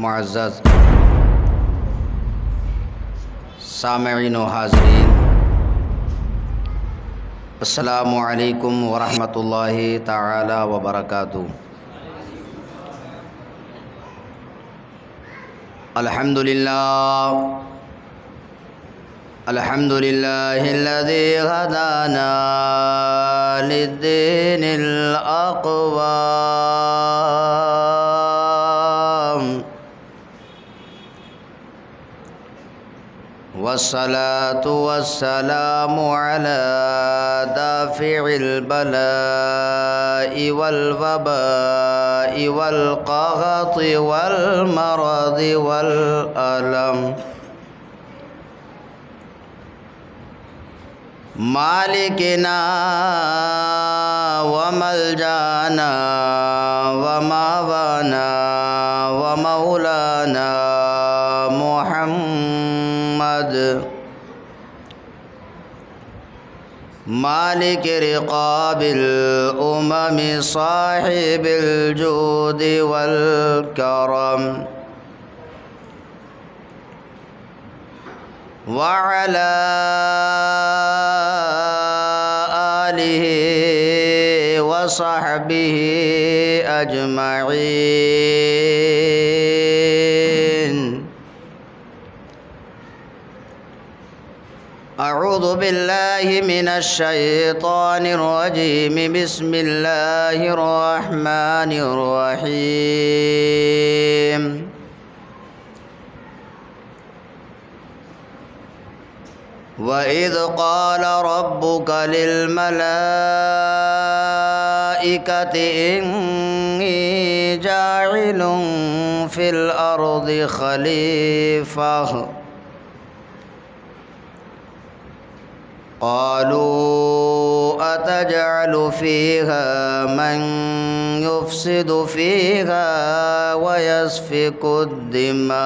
معزز سامعین و حاضرین، السلام علیکم ورحمۃ اللہ تعالی وبرکاتہ۔ الحمد للہ الذی ہدانا للدین الاقوام، والصلاة والسلام على دافع البلاء والوباء والقحط والمرض والألم، مالكنا وملجانا وماوانا ومولانا محمد، مالك رقاب الأمم صاحب الجود والكرم، وعلى آله وصحبه أجمعين۔ أعوذ بالله من الشيطان الرجيم، بسم الله الرحمن الرحيم۔ وَإِذْ قَالَ رَبُّكَ لِلْمَلَائِكَةِ إِنِّي جَاعِلٌ فِي الْأَرْضِ خَلِيفَةً، قالوا أتجعل فيها من يفسد فيها ويسفك الدماء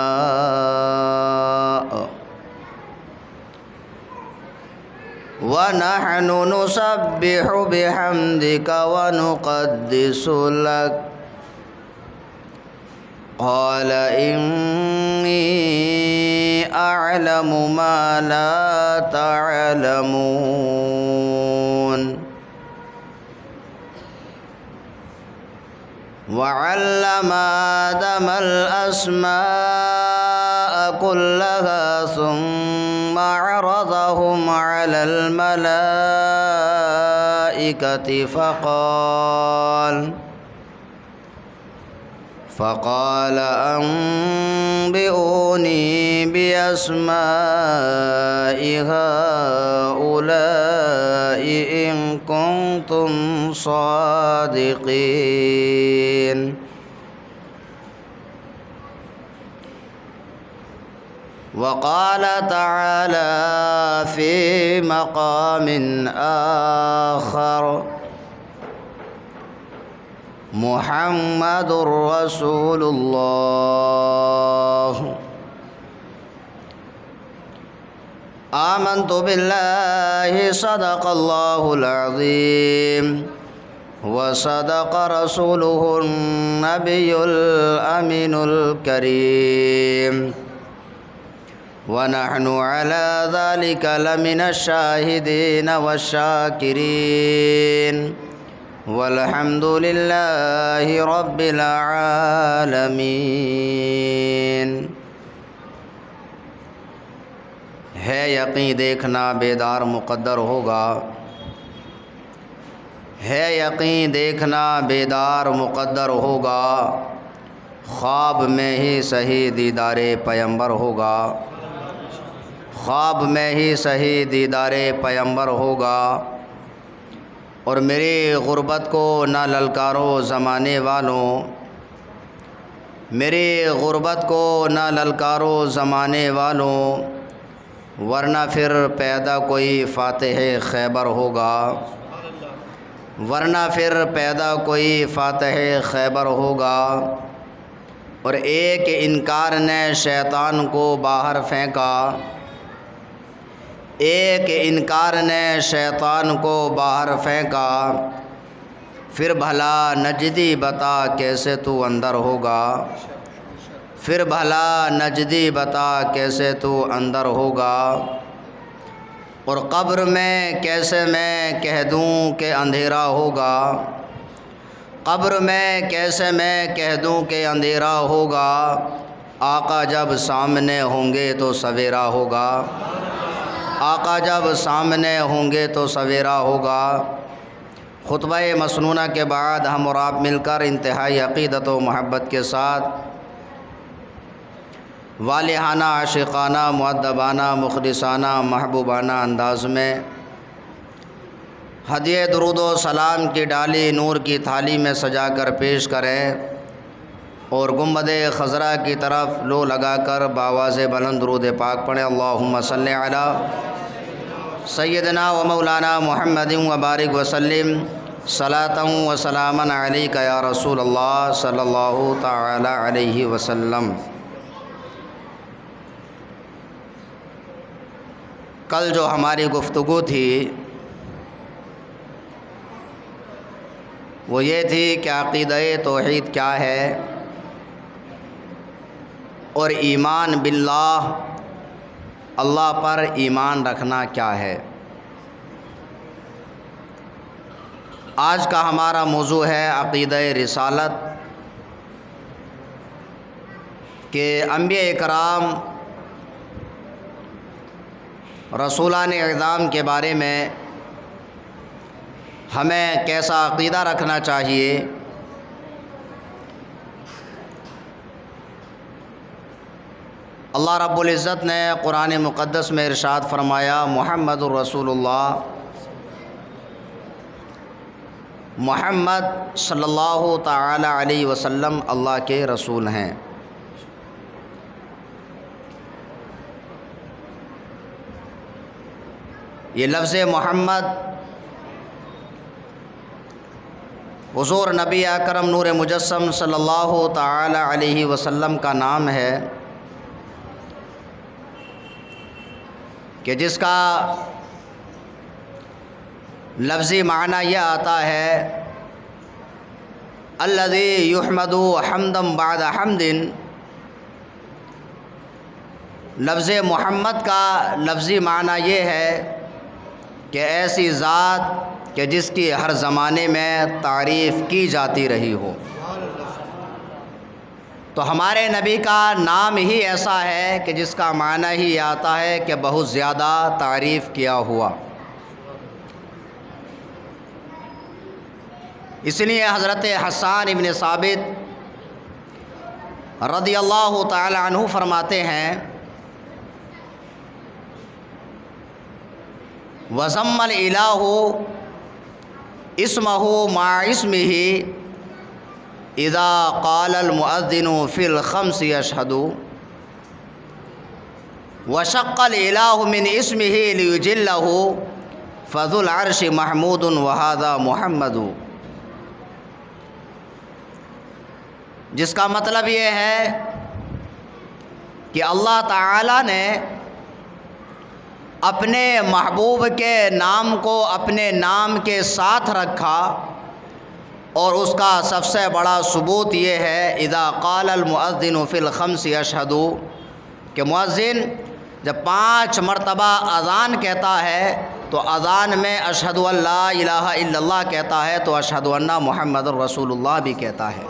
ونحن نسبح بحمدك ونقدس لك، قال إني أعلم ما لا تعلمون، وعلم آدم الأسماء كلها ثم عرضهم على الملائكة فقال أنبئوني بأسماء هؤلاء إن كنتم صادقين۔ وقال تعالى في مقام آخر: محمد رسول الله، آمنت بالله صدق الله العظيم وصدق رسوله النبي الأمين الكريم، ونحن على ذلك لمن الشاهدين والشاكرين، والحمد لله رب العالمین۔ ہے یقین دیکھنا بیدار مقدر ہوگا، ہے یقین دیکھنا بیدار مقدر ہوگا، خواب میں ہی صحیح دیدار پیمبر ہوگا، خواب میں ہی صحیح دیدار پیمبر ہوگا، اور میری غربت کو نہ للکارو زمانے والوں، میری غربت کو نہ للکارو زمانے والوں، ورنہ پھر پیدا کوئی فاتح خیبر ہوگا، ورنہ پھر پیدا کوئی فاتح خیبر ہوگا۔ اور ایک انکار نے شیطان کو باہر پھینکا، ایک انکار نے شیطان کو باہر پھینکا، پھر بھلا نجدی بتا کیسے تو اندر ہوگا، پھر بھلا نجدی بتا کیسے تو اندر ہوگا، اور قبر میں کیسے میں کہہ دوں کہ اندھیرا ہوگا، قبر میں کیسے میں کہہ دوں کہ اندھیرا ہوگا، آقا جب سامنے ہوں گے تو سویرا ہوگا، آقا جب سامنے ہوں گے تو سویرا ہوگا۔ خطبہ مسنونہ کے بعد ہم اور آپ مل کر انتہائی عقیدت و محبت کے ساتھ والہانہ، عاشقانہ، مؤدبانہ، مخلصانہ، محبوبانہ انداز میں ہدیہ درود و سلام کی ڈالی نور کی تھالی میں سجا کر پیش کریں، اور گنبد خضرا کی طرف لو لگا کر بآواز بلند درود پاک پڑھیں۔ اللہم صلی علی سیدنا و مولانا محمد و بارک وسلم صلاۃ و سلاما علیک یا رسول اللہ صلی اللہ تعالی علیہ وسلم۔ کل جو ہماری گفتگو تھی وہ یہ تھی کہ عقیدہ توحید کیا ہے اور ایمان باللہ، اللہ پر ایمان رکھنا کیا ہے۔ آج کا ہمارا موضوع ہے عقیدہ رسالت، کہ انبیاء اکرام رسولان اعظام کے بارے میں ہمیں کیسا عقیدہ رکھنا چاہیے۔ اللہ رب العزت نے قرآن مقدس میں ارشاد فرمایا، محمد الرسول اللہ، محمد صلی اللہ تعالی علیہ وسلم اللہ کے رسول ہیں۔ یہ لفظ محمد حضور نبی اکرم نور مجسم صلی اللہ تعالی علیہ وسلم کا نام ہے، کہ جس کا لفظی معنی یہ آتا ہے الذی یحمد حمدا بعد حمد۔ لفظ محمد کا لفظی معنی یہ ہے کہ ایسی ذات کہ جس کی ہر زمانے میں تعریف کی جاتی رہی ہو۔ تو ہمارے نبی کا نام ہی ایسا ہے کہ جس کا معنی ہی آتا ہے کہ بہت زیادہ تعریف کیا ہوا۔ اس لیے حضرت حسان ابن ثابت رضی اللہ تعالی عنہ فرماتے ہیں، وَضَمَّ الْإِلَٰهُ اسمه مع اسمه اذا قال المؤذن في الخمس يشهد، وشق الإله من اسمه ليجله فذو العرش محمود وهذا محمد۔ جس کا مطلب یہ ہے کہ اللہ تعالی نے اپنے محبوب کے نام کو اپنے نام کے ساتھ رکھا، اور اس کا سب سے بڑا ثبوت یہ ہے اذا قال المؤذن فی الخمس یشہد، کہ مؤذن جب 5 مرتبہ اذان کہتا ہے تو اذان میں اشہد ان لا الہ الا اللہ کہتا ہے، تو اشہد ان محمد الرسول اللہ بھی کہتا ہے۔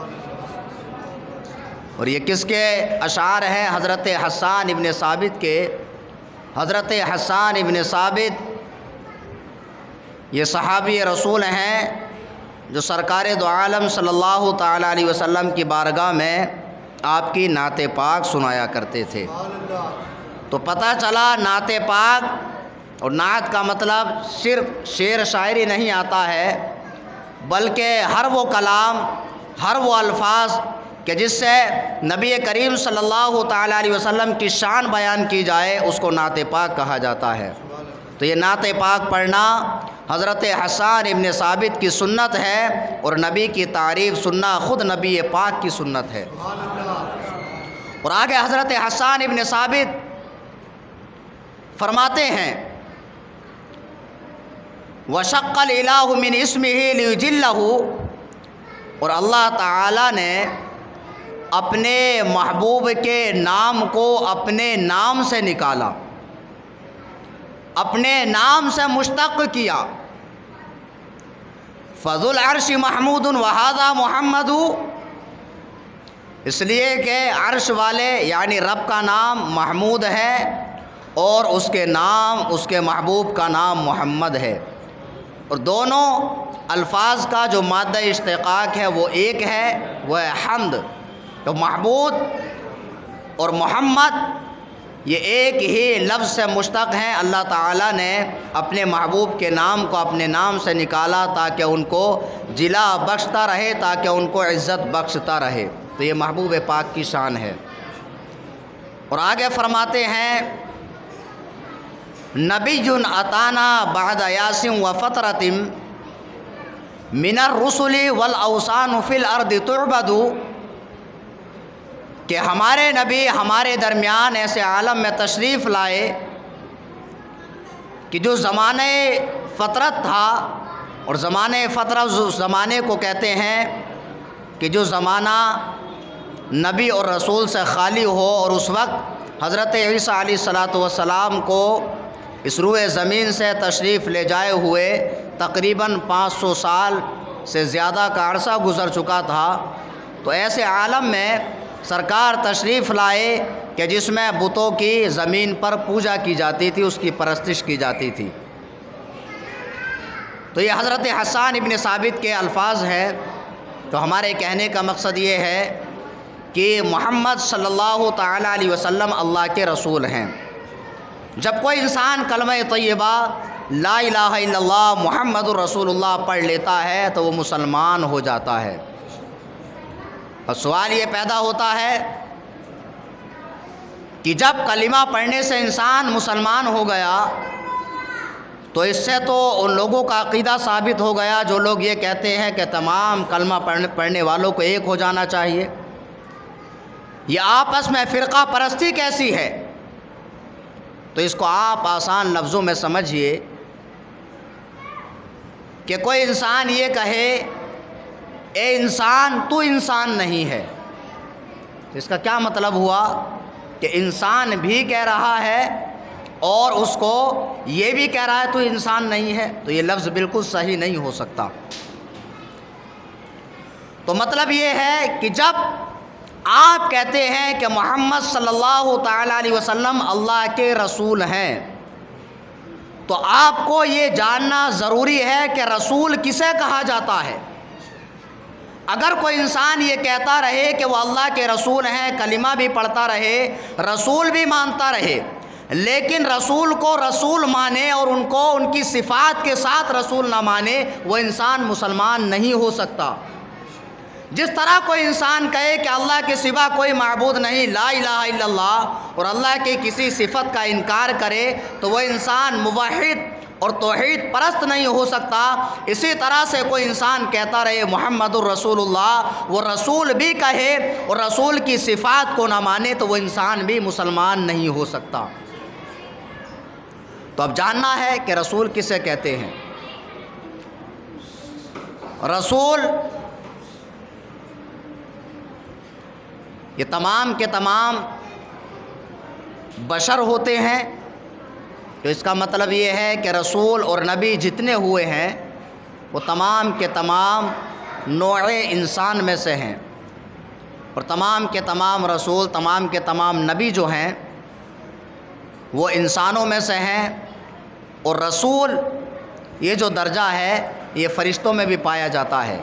اور یہ کس کے اشعار ہیں؟ حضرت حسان ابن ثابت کے۔ حضرت حسان ابن ثابت یہ صحابی رسول ہیں جو سرکار دو عالم صلی اللہ تعالی علیہ وسلم کی بارگاہ میں آپ کی نعت پاک سنایا کرتے تھے۔ تو پتہ چلا نعت پاک، اور نعت کا مطلب صرف شعر شاعری نہیں آتا ہے، بلکہ ہر وہ کلام، ہر وہ الفاظ کہ جس سے نبی کریم صلی اللہ تعالی علیہ وسلم کی شان بیان کی جائے، اس کو نعت پاک کہا جاتا ہے۔ تو یہ نعت پاک پڑھنا حضرت حسان ابن ثابت کی سنت ہے، اور نبی کی تعریف سننا خود نبی پاک کی سنت ہے۔ اور آگے حضرت حسان ابن ثابت فرماتے ہیں، وَشَقَّ الْإِلَٰهُ مِنْ اسْمِهِ لِيُجِلَّهُ، اور اللہ تعالی نے اپنے محبوب کے نام کو اپنے نام سے نکالا، اپنے نام سے مشتق کیا۔ فذو العرش محمود وہذا محمد، اس لیے کہ عرش والے یعنی رب کا نام محمود ہے اور اس کے نام، اس کے محبوب کا نام محمد ہے، اور دونوں الفاظ کا جو مادہ اشتقاق ہے وہ ایک ہے، وہ ہے حمد۔ تو محمود اور محمد یہ ایک ہی لفظ سے مشتق ہیں۔ اللہ تعالیٰ نے اپنے محبوب کے نام کو اپنے نام سے نکالا تاکہ ان کو جلا بخشتا رہے، تاکہ ان کو عزت بخشتا رہے۔ تو یہ محبوب پاک کی شان ہے۔ اور آگے فرماتے ہیں نبی اتانا بعد یاس و فترۃ من الرسل والاوثان فی الارض تعبد، کہ ہمارے نبی ہمارے درمیان ایسے عالم میں تشریف لائے کہ جو زمانہ فطرت تھا، اور زمانہ فطرت اس زمانے کو کہتے ہیں کہ جو زمانہ نبی اور رسول سے خالی ہو، اور اس وقت حضرت عیسیٰ علیہ السلام کو اس روئے زمین سے تشریف لے جائے ہوئے تقریباً 500 سال سے زیادہ کا عرصہ گزر چکا تھا۔ تو ایسے عالم میں سرکار تشریف لائے کہ جس میں بتوں کی زمین پر پوجا کی جاتی تھی، اس کی پرستش کی جاتی تھی۔ تو یہ حضرت حسان ابن ثابت کے الفاظ ہیں۔ تو ہمارے کہنے کا مقصد یہ ہے کہ محمد صلی اللہ تعالیٰ علیہ وسلم اللہ کے رسول ہیں۔ جب کوئی انسان کلمہ طیبہ لا الہ الا اللہ محمد الرسول اللہ پڑھ لیتا ہے تو وہ مسلمان ہو جاتا ہے۔ اور سوال یہ پیدا ہوتا ہے کہ جب کلمہ پڑھنے سے انسان مسلمان ہو گیا تو اس سے تو ان لوگوں کا عقیدہ ثابت ہو گیا جو لوگ یہ کہتے ہیں کہ تمام کلمہ پڑھنے والوں کو ایک ہو جانا چاہیے۔ یہ آپس میں فرقہ پرستی کیسی ہے؟ تو اس کو آپ آسان لفظوں میں سمجھیے کہ کوئی انسان یہ کہے اے انسان تو انسان نہیں ہے، اس کا کیا مطلب ہوا کہ انسان بھی کہہ رہا ہے اور اس کو یہ بھی کہہ رہا ہے تو انسان نہیں ہے، تو یہ لفظ بالکل صحیح نہیں ہو سکتا۔ تو مطلب یہ ہے کہ جب آپ کہتے ہیں کہ محمد صلی اللہ تعالیٰ علیہ وسلم اللہ کے رسول ہیں تو آپ کو یہ جاننا ضروری ہے کہ رسول کسے کہا جاتا ہے۔ اگر کوئی انسان یہ کہتا رہے کہ وہ اللہ کے رسول ہیں، کلمہ بھی پڑھتا رہے، رسول بھی مانتا رہے، لیکن رسول کو رسول مانے اور ان کو ان کی صفات کے ساتھ رسول نہ مانے، وہ انسان مسلمان نہیں ہو سکتا۔ جس طرح کوئی انسان کہے کہ اللہ کے سوا کوئی معبود نہیں، لا الہ الا اللہ، اور اللہ کی کسی صفت کا انکار کرے تو وہ انسان موحد اور توحید پرست نہیں ہو سکتا۔ اسی طرح سے کوئی انسان کہتا رہے محمد الرسول اللہ، وہ رسول بھی کہے اور رسول کی صفات کو نہ مانے تو وہ انسان بھی مسلمان نہیں ہو سکتا۔ تو اب جاننا ہے کہ رسول کسے کہتے ہیں۔ رسول یہ تمام کے تمام بشر ہوتے ہیں، تو اس کا مطلب یہ ہے کہ رسول اور نبی جتنے ہوئے ہیں وہ تمام کے تمام نوع انسان میں سے ہیں، اور تمام کے تمام رسول، تمام کے تمام نبی جو ہیں وہ انسانوں میں سے ہیں۔ اور رسول یہ جو درجہ ہے یہ فرشتوں میں بھی پایا جاتا ہے،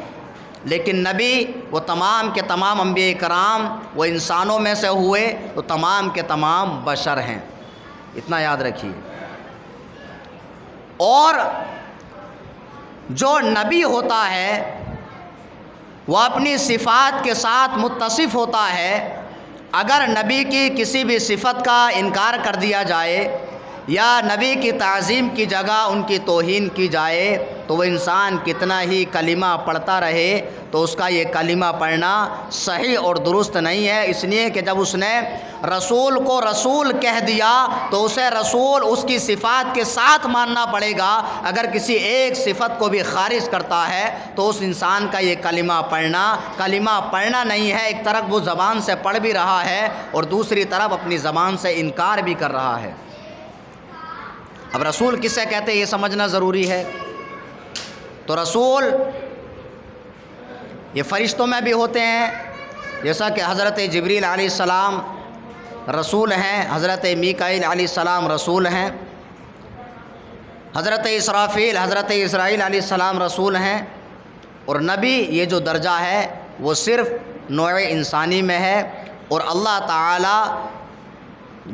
لیکن نبی وہ تمام کے تمام انبیاء کرام وہ انسانوں میں سے ہوئے تو تمام کے تمام بشر ہیں، اتنا یاد رکھیے۔ اور جو نبی ہوتا ہے وہ اپنی صفات کے ساتھ متصف ہوتا ہے۔ اگر نبی کی کسی بھی صفت کا انکار کر دیا جائے یا نبی کی تعظیم کی جگہ ان کی توہین کی جائے تو وہ انسان کتنا ہی کلمہ پڑھتا رہے تو اس کا یہ کلمہ پڑھنا صحیح اور درست نہیں ہے، اس لیے کہ جب اس نے رسول کو رسول کہہ دیا تو اسے رسول اس کی صفات کے ساتھ ماننا پڑے گا۔ اگر کسی ایک صفت کو بھی خارج کرتا ہے تو اس انسان کا یہ کلمہ پڑھنا نہیں ہے۔ ایک طرف وہ زبان سے پڑھ بھی رہا ہے اور دوسری طرف اپنی زبان سے انکار بھی کر رہا ہے۔ اب رسول کسے کہتے ہیں یہ سمجھنا ضروری ہے۔ تو رسول یہ فرشتوں میں بھی ہوتے ہیں، جیسا کہ حضرت جبریل علیہ السلام رسول ہیں، حضرت میکائیل علیہ السلام رسول ہیں، حضرت اسرافیل حضرت اسرائیل علیہ السلام رسول ہیں، اور نبی یہ جو درجہ ہے وہ صرف نوع انسانی میں ہے، اور اللہ تعالی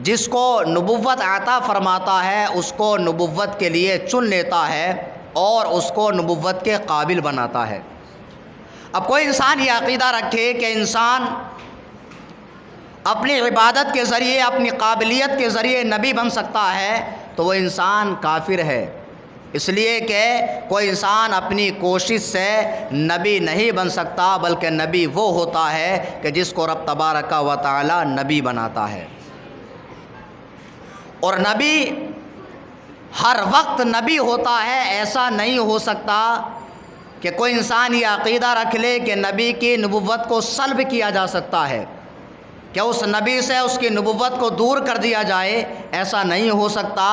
جس کو نبوت عطا فرماتا ہے اس کو نبوت کے لیے چن لیتا ہے اور اس کو نبوت کے قابل بناتا ہے۔ اب کوئی انسان یہ عقیدہ رکھے کہ انسان اپنی عبادت کے ذریعے اپنی قابلیت کے ذریعے نبی بن سکتا ہے تو وہ انسان کافر ہے، اس لیے کہ کوئی انسان اپنی کوشش سے نبی نہیں بن سکتا، بلکہ نبی وہ ہوتا ہے کہ جس کو رب تبارک و تعالی نبی بناتا ہے۔ اور نبی ہر وقت نبی ہوتا ہے، ایسا نہیں ہو سکتا کہ کوئی انسان یہ عقیدہ رکھ لے کہ نبی کی نبوت کو سلب کیا جا سکتا ہے، کہ اس نبی سے اس کی نبوت کو دور کر دیا جائے، ایسا نہیں ہو سکتا۔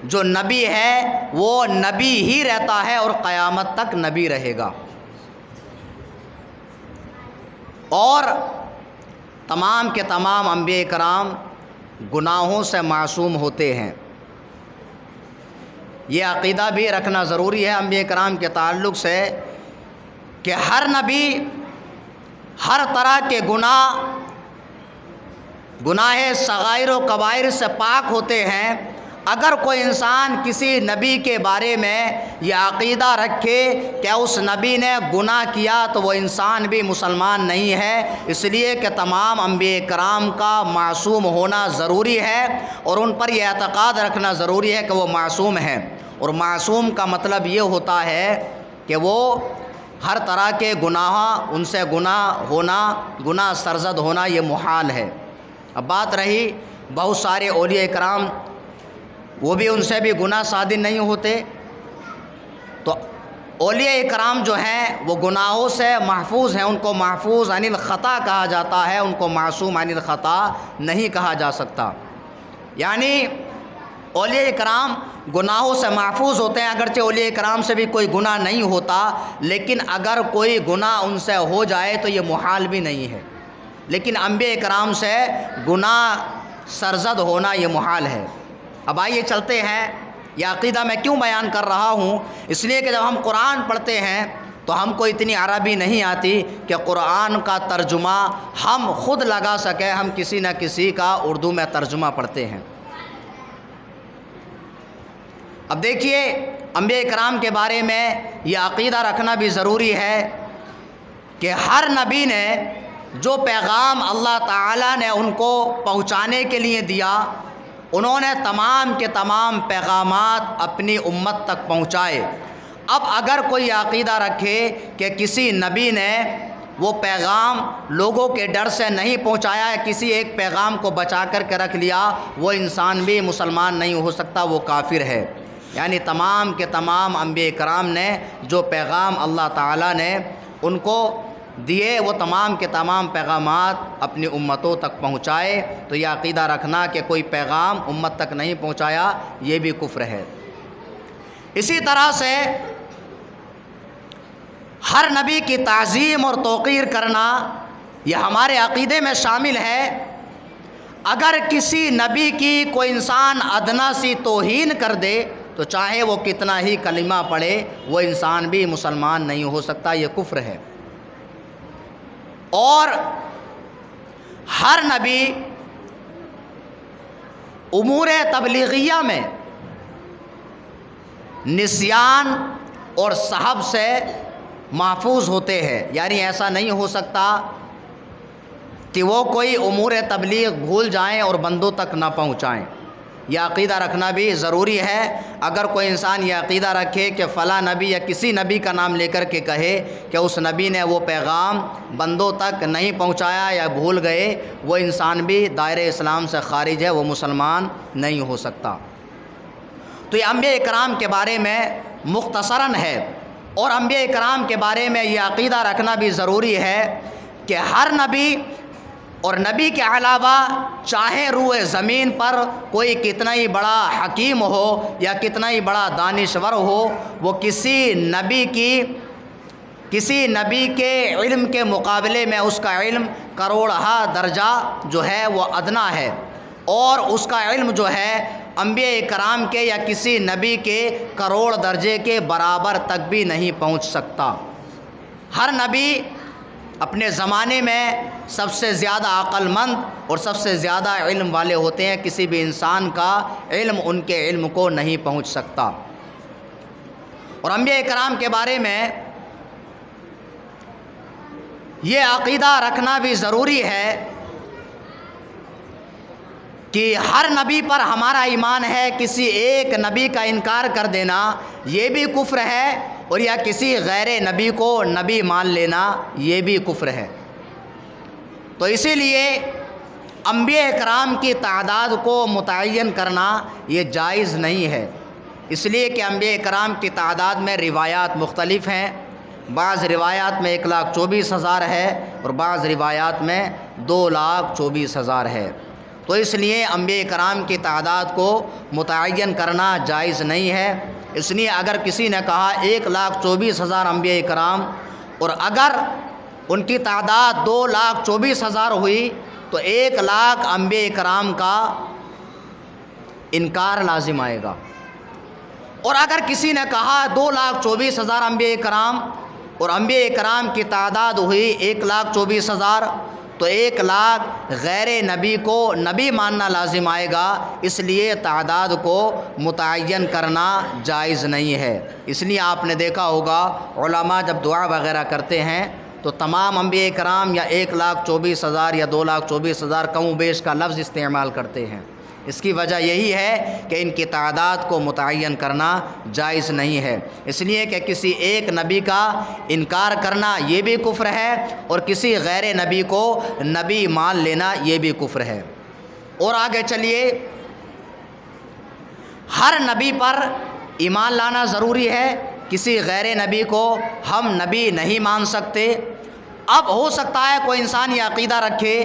جو نبی ہے وہ نبی ہی رہتا ہے اور قیامت تک نبی رہے گا، اور تمام کے تمام انبیاء کرام گناہوں سے معصوم ہوتے ہیں۔ یہ عقیدہ بھی رکھنا ضروری ہے انبیاء کرام کے تعلق سے کہ ہر نبی ہر طرح کے گناہ صغائر و کبائر سے پاک ہوتے ہیں۔ اگر کوئی انسان کسی نبی کے بارے میں یہ عقیدہ رکھے کہ اس نبی نے گناہ کیا تو وہ انسان بھی مسلمان نہیں ہے، اس لیے کہ تمام انبیاء کرام کا معصوم ہونا ضروری ہے، اور ان پر یہ اعتقاد رکھنا ضروری ہے کہ وہ معصوم ہیں۔ اور معصوم کا مطلب یہ ہوتا ہے کہ وہ ہر طرح کے ان سے گناہ سرزد ہونا یہ محال ہے۔ اب بات رہی بہت سارے اولیاء کرام، وہ بھی ان سے بھی گناہ صادر نہیں ہوتے، تو اولیاء کرام جو ہیں وہ گناہوں سے محفوظ ہیں، ان کو محفوظ عن الخطا کہا جاتا ہے، ان کو معصوم عن الخطا نہیں کہا جا سکتا۔ یعنی اولیاء کرام گناہوں سے محفوظ ہوتے ہیں، اگرچہ اولیاء کرام سے بھی کوئی گناہ نہیں ہوتا، لیکن اگر کوئی گناہ ان سے ہو جائے تو یہ محال بھی نہیں ہے، لیکن انبیاء کرام سے گناہ سرزد ہونا یہ محال ہے۔ اب آئیے چلتے ہیں، یہ عقیدہ میں کیوں بیان کر رہا ہوں، اس لیے کہ جب ہم قرآن پڑھتے ہیں تو ہم کو اتنی عربی نہیں آتی کہ قرآن کا ترجمہ ہم خود لگا سکیں، ہم کسی نہ کسی کا اردو میں ترجمہ پڑھتے ہیں۔ اب دیکھیے انبیاء کرام کے بارے میں یہ عقیدہ رکھنا بھی ضروری ہے کہ ہر نبی نے جو پیغام اللہ تعالیٰ نے ان کو پہنچانے کے لیے دیا، انہوں نے تمام کے تمام پیغامات اپنی امت تک پہنچائے۔ اب اگر کوئی عقیدہ رکھے کہ کسی نبی نے وہ پیغام لوگوں کے ڈر سے نہیں پہنچایا ہے، کسی ایک پیغام کو بچا کر کے رکھ لیا، وہ انسان بھی مسلمان نہیں ہو سکتا، وہ کافر ہے۔ یعنی تمام کے تمام انبیاء کرام نے جو پیغام اللہ تعالیٰ نے ان کو دیے، وہ تمام کے تمام پیغامات اپنی امتوں تک پہنچائے۔ تو یہ عقیدہ رکھنا کہ کوئی پیغام امت تک نہیں پہنچایا یہ بھی کفر ہے۔ اسی طرح سے ہر نبی کی تعظیم اور توقیر کرنا یہ ہمارے عقیدے میں شامل ہے۔ اگر کسی نبی کی کوئی انسان ادنا سی توہین کر دے تو چاہے وہ کتنا ہی کلمہ پڑھے وہ انسان بھی مسلمان نہیں ہو سکتا، یہ کفر ہے۔ اور ہر نبی امور تبلیغیہ میں نسیان اور سہو سے محفوظ ہوتے ہیں، یعنی ایسا نہیں ہو سکتا کہ وہ کوئی امور تبلیغ بھول جائیں اور بندوں تک نہ پہنچائیں۔ یہ عقیدہ رکھنا بھی ضروری ہے۔ اگر کوئی انسان یہ عقیدہ رکھے کہ فلاں نبی یا کسی نبی کا نام لے کر کے کہے کہ اس نبی نے وہ پیغام بندوں تک نہیں پہنچایا یا بھول گئے، وہ انسان بھی دائرہ اسلام سے خارج ہے، وہ مسلمان نہیں ہو سکتا۔ تو یہ انبیاء کرام کے بارے میں مختصراً ہے، اور انبیاء کرام کے بارے میں یہ عقیدہ رکھنا بھی ضروری ہے کہ ہر نبی اور نبی کے علاوہ چاہے روئے زمین پر کوئی کتنا ہی بڑا حکیم ہو یا کتنا ہی بڑا دانشور ہو، وہ کسی نبی کے علم کے مقابلے میں اس کا علم کروڑہا درجہ جو ہے وہ ادنا ہے، اور اس کا علم جو ہے انبیاء کرام کے یا کسی نبی کے کروڑ درجے کے برابر تک بھی نہیں پہنچ سکتا۔ ہر نبی اپنے زمانے میں سب سے زیادہ عقل مند اور سب سے زیادہ علم والے ہوتے ہیں، کسی بھی انسان کا علم ان کے علم کو نہیں پہنچ سکتا۔ اور انبیاء کرام کے بارے میں یہ عقیدہ رکھنا بھی ضروری ہے کہ ہر نبی پر ہمارا ایمان ہے، کسی ایک نبی کا انکار کر دینا یہ بھی کفر ہے، اور یا کسی غیر نبی کو نبی مان لینا یہ بھی کفر ہے۔ تو اسی لیے انبیاء کرام کی تعداد کو متعین کرنا یہ جائز نہیں ہے، اس لیے کہ انبیاء کرام کی تعداد میں روایات مختلف ہیں، بعض روایات میں 1,24,000 ہے اور بعض روایات میں 2,24,000 ہے۔ تو اس لیے انبیاء کرام کی تعداد کو متعین کرنا جائز نہیں ہے۔ اس لیے اگر کسی نے کہا 1,24,000 انبیاء کرام، اور اگر ان کی تعداد 2,24,000 ہوئی تو 1,00,000 انبیاء کرام کا انکار لازم آئے گا۔ اور اگر کسی نے کہا 2,24,000 انبیاء کرام اور انبیاء کرام کی تعداد ہوئی 1,24,000 تو 1,00,000 غیر نبی کو نبی ماننا لازم آئے گا، اس لیے تعداد کو متعین کرنا جائز نہیں ہے۔ اس لیے آپ نے دیکھا ہوگا علماء جب دعا وغیرہ کرتے ہیں تو تمام انبیاء کرام یا 1,24,000 یا 2,24,000 کم و بیش کا لفظ استعمال کرتے ہیں۔ اس کی وجہ یہی ہے کہ ان کی تعداد کو متعین کرنا جائز نہیں ہے، اس لیے کہ کسی ایک نبی کا انکار کرنا یہ بھی کفر ہے، اور کسی غیر نبی کو نبی مان لینا یہ بھی کفر ہے۔ اور آگے چلیے، ہر نبی پر ایمان لانا ضروری ہے، کسی غیر نبی کو ہم نبی نہیں مان سکتے۔ اب ہو سکتا ہے کوئی انسان یہ عقیدہ رکھے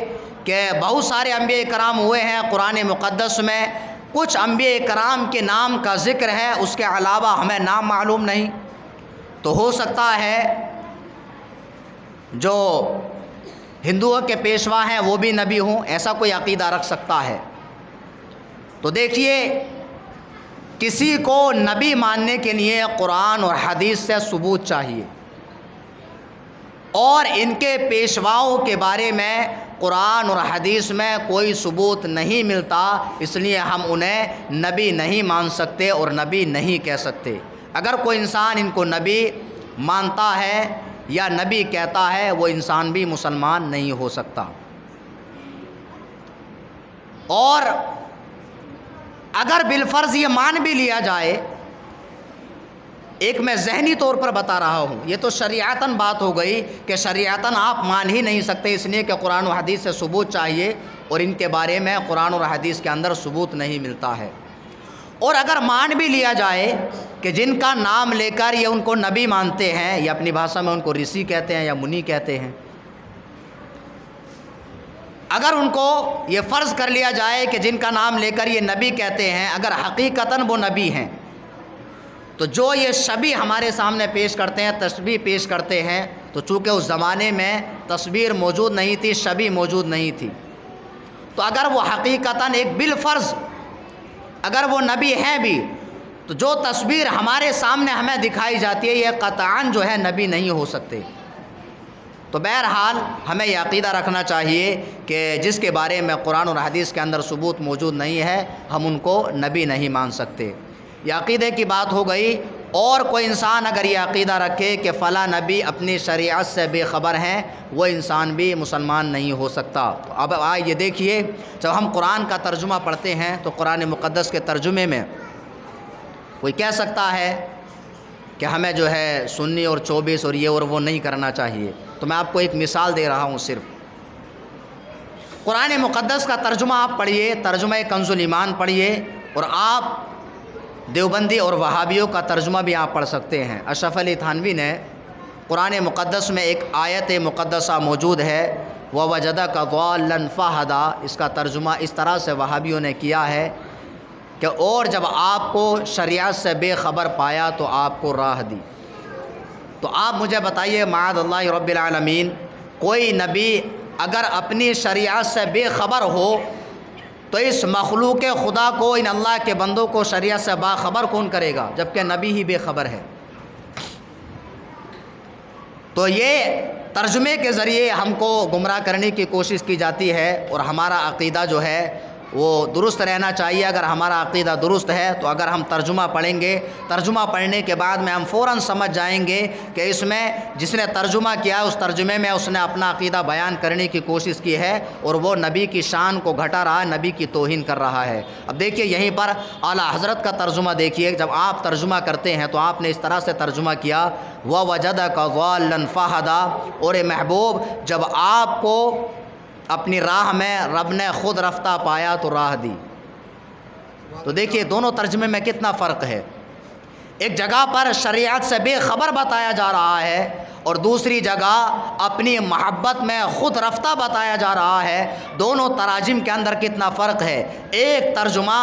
کہ بہت سارے انبیاء کرام ہوئے ہیں قرآن مقدس میں، کچھ انبیاء کرام کے نام کا ذکر ہے، اس کے علاوہ ہمیں نام معلوم نہیں۔ تو ہو سکتا ہے جو ہندوؤں کے پیشوا ہیں وہ بھی نبی ہوں، ایسا کوئی عقیدہ رکھ سکتا ہے۔ تو دیکھیے، کسی کو نبی ماننے کے لیے قرآن اور حدیث سے ثبوت چاہیے، اور ان کے پیشواؤں کے بارے میں قرآن اور حدیث میں کوئی ثبوت نہیں ملتا، اس لیے ہم انہیں نبی نہیں مان سکتے اور نبی نہیں کہہ سکتے۔ اگر کوئی انسان ان کو نبی مانتا ہے یا نبی کہتا ہے، وہ انسان بھی مسلمان نہیں ہو سکتا۔ اور اگر بالفرض یہ مان بھی لیا جائے، ایک میں ذہنی طور پر بتا رہا ہوں، یہ تو شریعتاً بات ہو گئی کہ شریعتاً آپ مان ہی نہیں سکتے، اس لیے کہ قرآن و حدیث سے ثبوت چاہیے، اور ان کے بارے میں قرآن اور حدیث کے اندر ثبوت نہیں ملتا ہے۔ اور اگر مان بھی لیا جائے کہ جن کا نام لے کر یہ ان کو نبی مانتے ہیں، یا اپنی بھاشا میں ان کو رشی کہتے ہیں یا منی کہتے ہیں، اگر ان کو یہ فرض کر لیا جائے کہ جن کا نام لے کر یہ نبی کہتے ہیں، اگر حقیقتاً وہ نبی ہیں، تو جو یہ شبیہ ہمارے سامنے پیش کرتے ہیں، تشبیہ پیش کرتے ہیں، تو چونکہ اس زمانے میں تصویر موجود نہیں تھی، شبیہ موجود نہیں تھی، تو اگر وہ حقیقتاً ایک بالفرض اگر وہ نبی ہیں بھی، تو جو تصویر ہمارے سامنے ہمیں دکھائی جاتی ہے، یہ قطعاً جو ہے نبی نہیں ہو سکتے۔ تو بہرحال ہمیں یہ عقیدہ رکھنا چاہیے کہ جس کے بارے میں قرآن اور حدیث کے اندر ثبوت موجود نہیں ہے، ہم ان کو نبی نہیں مان سکتے۔ یہ عقیدے کی بات ہو گئی۔ اور کوئی انسان اگر یہ عقیدہ رکھے کہ فلاں نبی اپنی شریعت سے بے خبر ہیں، وہ انسان بھی مسلمان نہیں ہو سکتا۔ تو اب یہ دیکھیے، جب ہم قرآن کا ترجمہ پڑھتے ہیں تو قرآن مقدس کے ترجمے میں کوئی کہہ سکتا ہے کہ ہمیں جو ہے سنی اور 24 اور یہ اور وہ نہیں کرنا چاہیے۔ تو میں آپ کو ایک مثال دے رہا ہوں صرف۔ قرآن مقدس کا ترجمہ آپ پڑھیے، ترجمہ کنز الایمان پڑھیے، اور آپ دیوبندی اور وہابیوں کا ترجمہ بھی آپ پڑھ سکتے ہیں۔ اشرف علی تھانوی نے قرآن مقدس میں ایک آیت مقدسہ موجود ہے، وَوَجَدَكَ ضَالًّا فَهَدَىٰ، اس کا ترجمہ اس طرح سے وہابیوں نے کیا ہے کہ اور جب آپ کو شریعت سے بے خبر پایا تو آپ کو راہ دی۔ تو آپ مجھے بتائیے معاذ اللہ رب العالمین، کوئی نبی اگر اپنی شریعت سے بے خبر ہو تو اس مخلوق خدا کو، ان اللہ کے بندوں کو شریعت سے باخبر کون کرے گا، جبکہ نبی ہی بے خبر ہے۔ تو یہ ترجمے کے ذریعے ہم کو گمراہ کرنے کی کوشش کی جاتی ہے، اور ہمارا عقیدہ جو ہے وہ درست رہنا چاہیے۔ اگر ہمارا عقیدہ درست ہے تو اگر ہم ترجمہ پڑھیں گے، ترجمہ پڑھنے کے بعد میں ہم فوراً سمجھ جائیں گے کہ اس میں جس نے ترجمہ کیا اس ترجمے میں اس نے اپنا عقیدہ بیان کرنے کی کوشش کی ہے، اور وہ نبی کی شان کو گھٹا رہا ہے، نبی کی توہین کر رہا ہے۔ اب دیکھیے یہیں پر اعلیٰ حضرت کا ترجمہ دیکھیے، جب آپ ترجمہ کرتے ہیں تو آپ نے اس طرح سے ترجمہ کیا، وَوَجَدَكَ ضَالًّا فَهَدَىٰ، اور اے محبوب جب آپ کو اپنی راہ میں رب نے خود رفتہ پایا تو راہ دی۔ تو دیکھیے دونوں ترجمے میں کتنا فرق ہے۔ ایک جگہ پر شریعت سے بے خبر بتایا جا رہا ہے، اور دوسری جگہ اپنی محبت میں خود رفتہ بتایا جا رہا ہے۔ دونوں تراجم کے اندر کتنا فرق ہے۔ ایک ترجمہ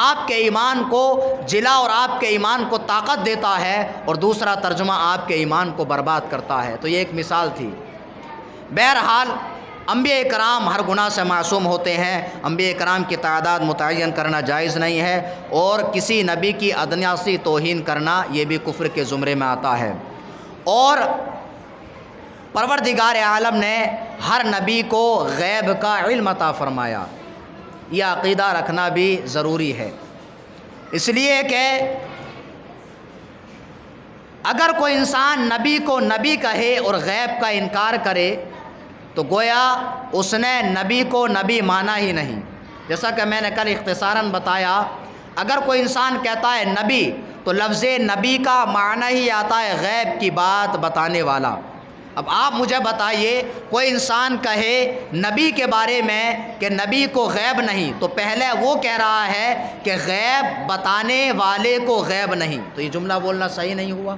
آپ کے ایمان کو جلا اور آپ کے ایمان کو طاقت دیتا ہے، اور دوسرا ترجمہ آپ کے ایمان کو برباد کرتا ہے۔ تو یہ ایک مثال تھی۔ بہرحال انبیاء کرام ہر گناہ سے معصوم ہوتے ہیں، انبیاء کرام کی تعداد متعین کرنا جائز نہیں ہے، اور کسی نبی کی ادنیٰ سی توہین کرنا یہ بھی کفر کے زمرے میں آتا ہے۔ اور پروردگار عالم نے ہر نبی کو غیب کا علم عطا فرمایا، یہ عقیدہ رکھنا بھی ضروری ہے، اس لیے کہ اگر کوئی انسان نبی کو نبی کہے اور غیب کا انکار کرے تو گویا اس نے نبی کو نبی مانا ہی نہیں۔ جیسا کہ میں نے کل اختصاراً بتایا، اگر کوئی انسان کہتا ہے نبی تو لفظ نبی کا معنی ہی آتا ہے غیب کی بات بتانے والا۔ اب آپ مجھے بتائیے، کوئی انسان کہے نبی کے بارے میں کہ نبی کو غیب نہیں، تو پہلے وہ کہہ رہا ہے کہ غیب بتانے والے کو غیب نہیں، تو یہ جملہ بولنا صحیح نہیں ہوا،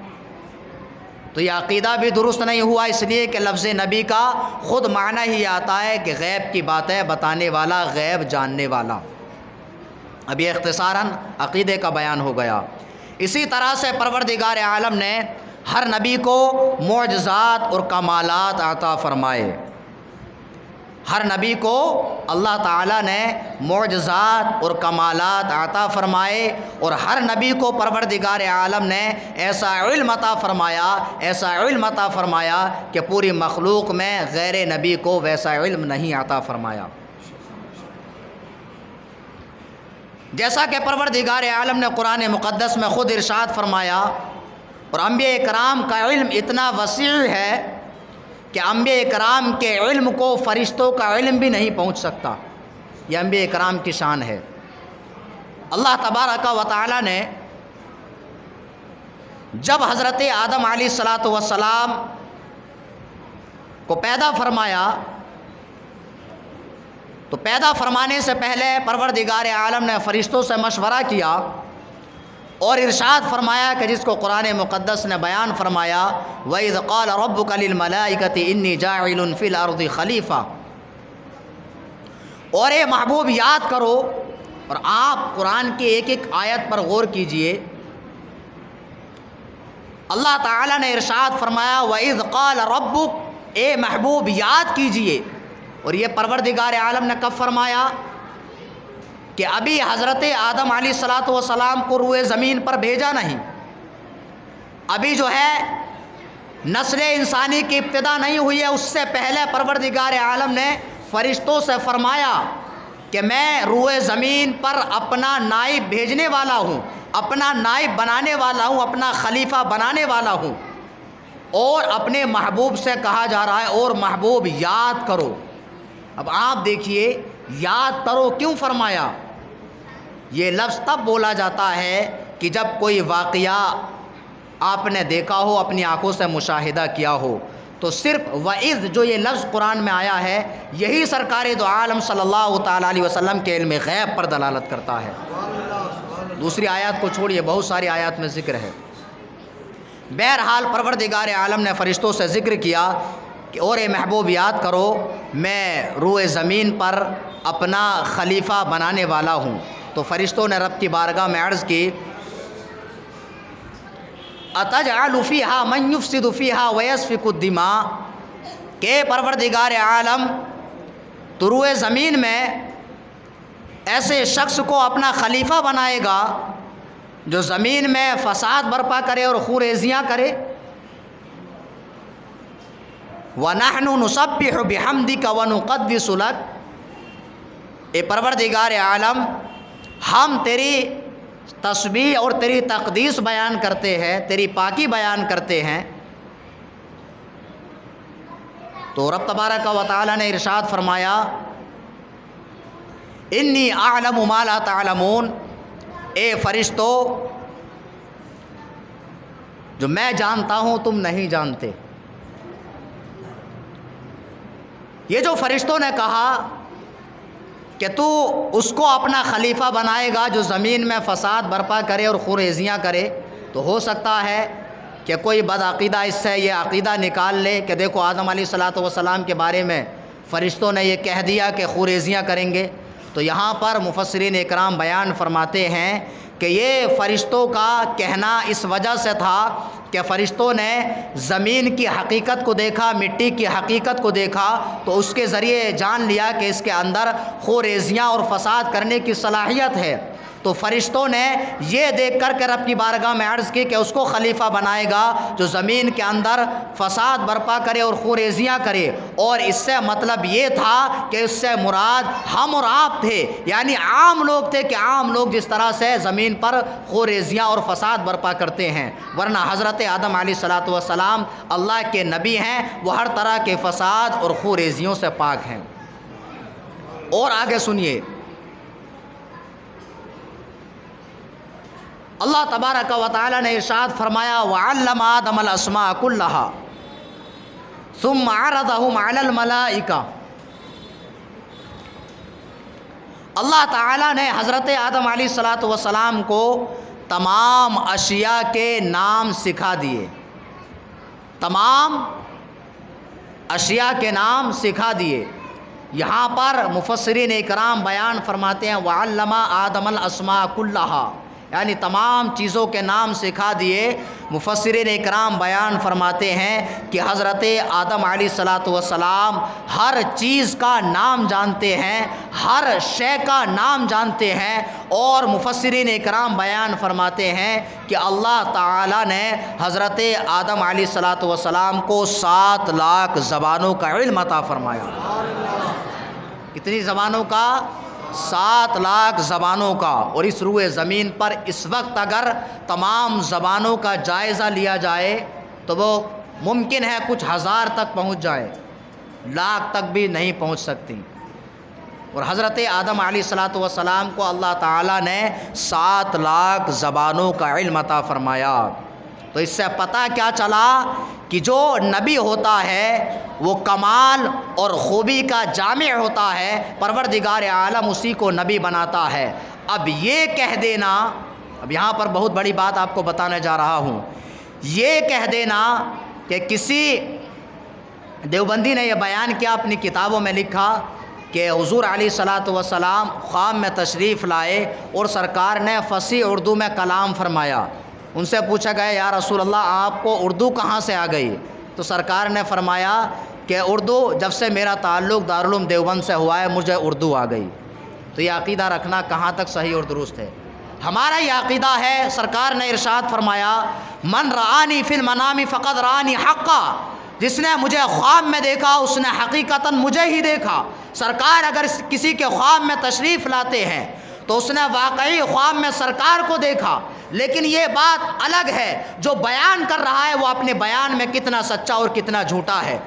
تو یہ عقیدہ بھی درست نہیں ہوا، اس لیے کہ لفظ نبی کا خود معنی ہی آتا ہے کہ غیب کی باتیں بتانے والا، غیب جاننے والا۔ اب یہ اختصاراً عقیدے کا بیان ہو گیا۔ اسی طرح سے پروردگار عالم نے ہر نبی کو معجزات اور کمالات عطا فرمائے۔ ہر نبی کو اللہ تعالیٰ نے معجزات اور کمالات عطا فرمائے، اور ہر نبی کو پروردگار عالم نے ایسا علم عطا فرمایا، ایسا علم عطا فرمایا کہ پوری مخلوق میں غیر نبی کو ویسا علم نہیں عطا فرمایا۔ جیسا کہ پروردگار عالم نے قرآن مقدس میں خود ارشاد فرمایا، اور انبیاء کرام کا علم اتنا وسیع ہے کہ انبیاء کرام کے علم کو فرشتوں کا علم بھی نہیں پہنچ سکتا، یہ انبیاء کرام کی شان ہے۔ اللہ تبارک و تعالی نے جب حضرت آدم علیہ الصلاۃ والسلام کو پیدا فرمایا تو پیدا فرمانے سے پہلے پروردگار عالم نے فرشتوں سے مشورہ کیا اور ارشاد فرمایا کہ جس کو قرآن مقدس نے بیان فرمایا، وَإِذْ قَالَ رَبُّكَ لِلْمَلَائِكَةِ إِنِّي جَاعِلٌ فِي الْأَرْضِ خَلِيفَةً، اور اے محبوب یاد کرو، اور آپ قرآن کی ایک ایک آیت پر غور کیجئے۔ اللہ تعالیٰ نے ارشاد فرمایا وَإِذْ قَالَ رَبُّكَ، اے محبوب یاد کیجئے، اور یہ پروردگار عالم نے کب فرمایا؟ کہ ابھی حضرت آدم علیہ الصلاۃ والسلام کو روئے زمین پر بھیجا نہیں، ابھی جو ہے نسل انسانی کی ابتدا نہیں ہوئی ہے، اس سے پہلے پروردگار عالم نے فرشتوں سے فرمایا کہ میں روئے زمین پر اپنا نائب بھیجنے والا ہوں، اپنا نائب بنانے والا ہوں، اپنا خلیفہ بنانے والا ہوں۔ اور اپنے محبوب سے کہا جا رہا ہے اور محبوب یاد کرو۔ اب آپ دیکھیے یاد کرو کیوں فرمایا؟ یہ لفظ تب بولا جاتا ہے کہ جب کوئی واقعہ آپ نے دیکھا ہو، اپنی آنکھوں سے مشاہدہ کیا ہو، تو صرف وَإِذْ جو یہ لفظ قرآن میں آیا ہے یہی سرکار دو عالم صلی اللہ تعالیٰ علیہ وسلم کے علم غیب پر دلالت کرتا ہے۔ دوسری آیات کو چھوڑیے، بہت ساری آیات میں ذکر ہے۔ بہرحال پروردگار عالم نے فرشتوں سے ذکر کیا کہ اور اے محبوب یاد کرو میں روئے زمین پر اپنا خلیفہ بنانے والا ہوں۔ تو فرشتوں نے رب کی بارگاہ میں عرض کی اتجعل فیہا من یفسد فیہا ویسفک الدماء، کہ پروردگار عالم تو روئے زمین میں ایسے شخص کو اپنا خلیفہ بنائے گا جو زمین میں فساد برپا کرے اور خوریزیاں کرے۔ وَنَحْنُ نُسَبِّحُ بِحَمْدِكَ وَنُقَدِّسُ لَكَ، اے پروردگار عالم ہم تیری تسبیح اور تیری تقدیس بیان کرتے ہیں، تیری پاکی بیان کرتے ہیں۔ تو رب تبارک و تعالی نے ارشاد فرمایا انی اعلم ما لا تعلمون، اے فرشتو جو میں جانتا ہوں تم نہیں جانتے۔ یہ جو فرشتوں نے کہا کہ تو اس کو اپنا خلیفہ بنائے گا جو زمین میں فساد برپا کرے اور خوریزیاں کرے، تو ہو سکتا ہے کہ کوئی بد عقیدہ اس سے یہ عقیدہ نکال لے کہ دیکھو آدم علیہ الصلوۃ والسلام کے بارے میں فرشتوں نے یہ کہہ دیا کہ خوریزیاں کریں گے۔ تو یہاں پر مفسرین اکرام بیان فرماتے ہیں کہ یہ فرشتوں کا کہنا اس وجہ سے تھا کہ فرشتوں نے زمین کی حقیقت کو دیکھا، مٹی کی حقیقت کو دیکھا، تو اس کے ذریعے جان لیا کہ اس کے اندر خوریزیاں اور فساد کرنے کی صلاحیت ہے۔ تو فرشتوں نے یہ دیکھ کر کے رب کی بارگاہ میں عرض کی کہ اس کو خلیفہ بنائے گا جو زمین کے اندر فساد برپا کرے اور خوریزیاں کرے۔ اور اس سے مطلب یہ تھا کہ اس سے مراد ہم اور آپ تھے، یعنی عام لوگ تھے کہ عام لوگ جس طرح سے زمین پر خوریزیاں اور فساد برپا کرتے ہیں، ورنہ حضرت آدم علیہ الصلوۃ والسلام اللہ کے نبی ہیں، وہ ہر طرح کے فساد اور خوریزیوں سے پاک ہیں۔ اور آگے سنیے اللہ تبارک و تعالی نے ارشاد فرمایا وَعَلَّمَ آدَمَ الْأَسْمَاءَ كُلَّهَا ثُمَّ عَرَضَهُمْ عَلَى الْمَلَائِكَةِ، اللہ تعالیٰ نے حضرت آدم علیہ الصلوۃ والسلام کو تمام اشیاء کے نام سکھا دیے، تمام اشیاء کے نام سکھا دیے۔ یہاں پر مفسرین اکرام بیان فرماتے ہیں وَعَلَّمَ آدَمَ الْأَسْمَاءَ كُلَّهَا، یعنی تمام چیزوں کے نام سکھا دیے۔ مفسرین اکرام بیان فرماتے ہیں کہ حضرت آدم علیہ الصلوۃ والسلام ہر چیز کا نام جانتے ہیں، ہر شے کا نام جانتے ہیں۔ اور مفسرین اکرام بیان فرماتے ہیں کہ اللہ تعالی نے حضرت آدم علیہ الصلوۃ والسلام کو 7 لاکھ زبانوں کا علم عطا فرمایا۔ کتنی زبانوں کا؟ 7 لاکھ زبانوں کا۔ اور اس روئے زمین پر اس وقت اگر تمام زبانوں کا جائزہ لیا جائے تو وہ ممکن ہے کچھ ہزار تک پہنچ جائے، لاکھ تک بھی نہیں پہنچ سکتی۔ اور حضرت آدم علیہ الصلوۃ والسلام کو اللہ تعالیٰ نے 7 لاکھ زبانوں کا علم عطا فرمایا۔ تو اس سے پتہ کیا چلا کہ جو نبی ہوتا ہے وہ کمال اور خوبی کا جامع ہوتا ہے، پروردگار عالم اسی کو نبی بناتا ہے۔ اب یہ کہہ دینا، اب یہاں پر بہت بڑی بات آپ کو بتانے جا رہا ہوں، یہ کہہ دینا کہ کسی دیوبندی نے یہ بیان کیا، اپنی کتابوں میں لکھا کہ حضور علیہ الصلوۃ والسلام خواب میں تشریف لائے اور سرکار نے فصیح اردو میں کلام فرمایا۔ ان سے پوچھا گیا یا رسول اللہ آپ کو اردو کہاں سے آ گئی؟ تو سرکار نے فرمایا کہ اردو جب سے میرا تعلق دارالعلوم دیوبند سے ہوا ہے مجھے اردو آ گئی۔ تو یہ عقیدہ رکھنا کہاں تک صحیح اور درست ہے؟ ہمارا یہ عقیدہ ہے، سرکار نے ارشاد فرمایا من رآنی فی المنام فقد رآنی حقا، جس نے مجھے خواب میں دیکھا اس نے حقیقتاً مجھے ہی دیکھا۔ سرکار اگر کسی کے خواب میں تشریف لاتے ہیں تو اس نے واقعی خواب میں سرکار کو دیکھا، لیکن یہ بات الگ ہے جو بیان کر رہا ہے وہ اپنے بیان میں کتنا سچا اور کتنا جھوٹا ہے۔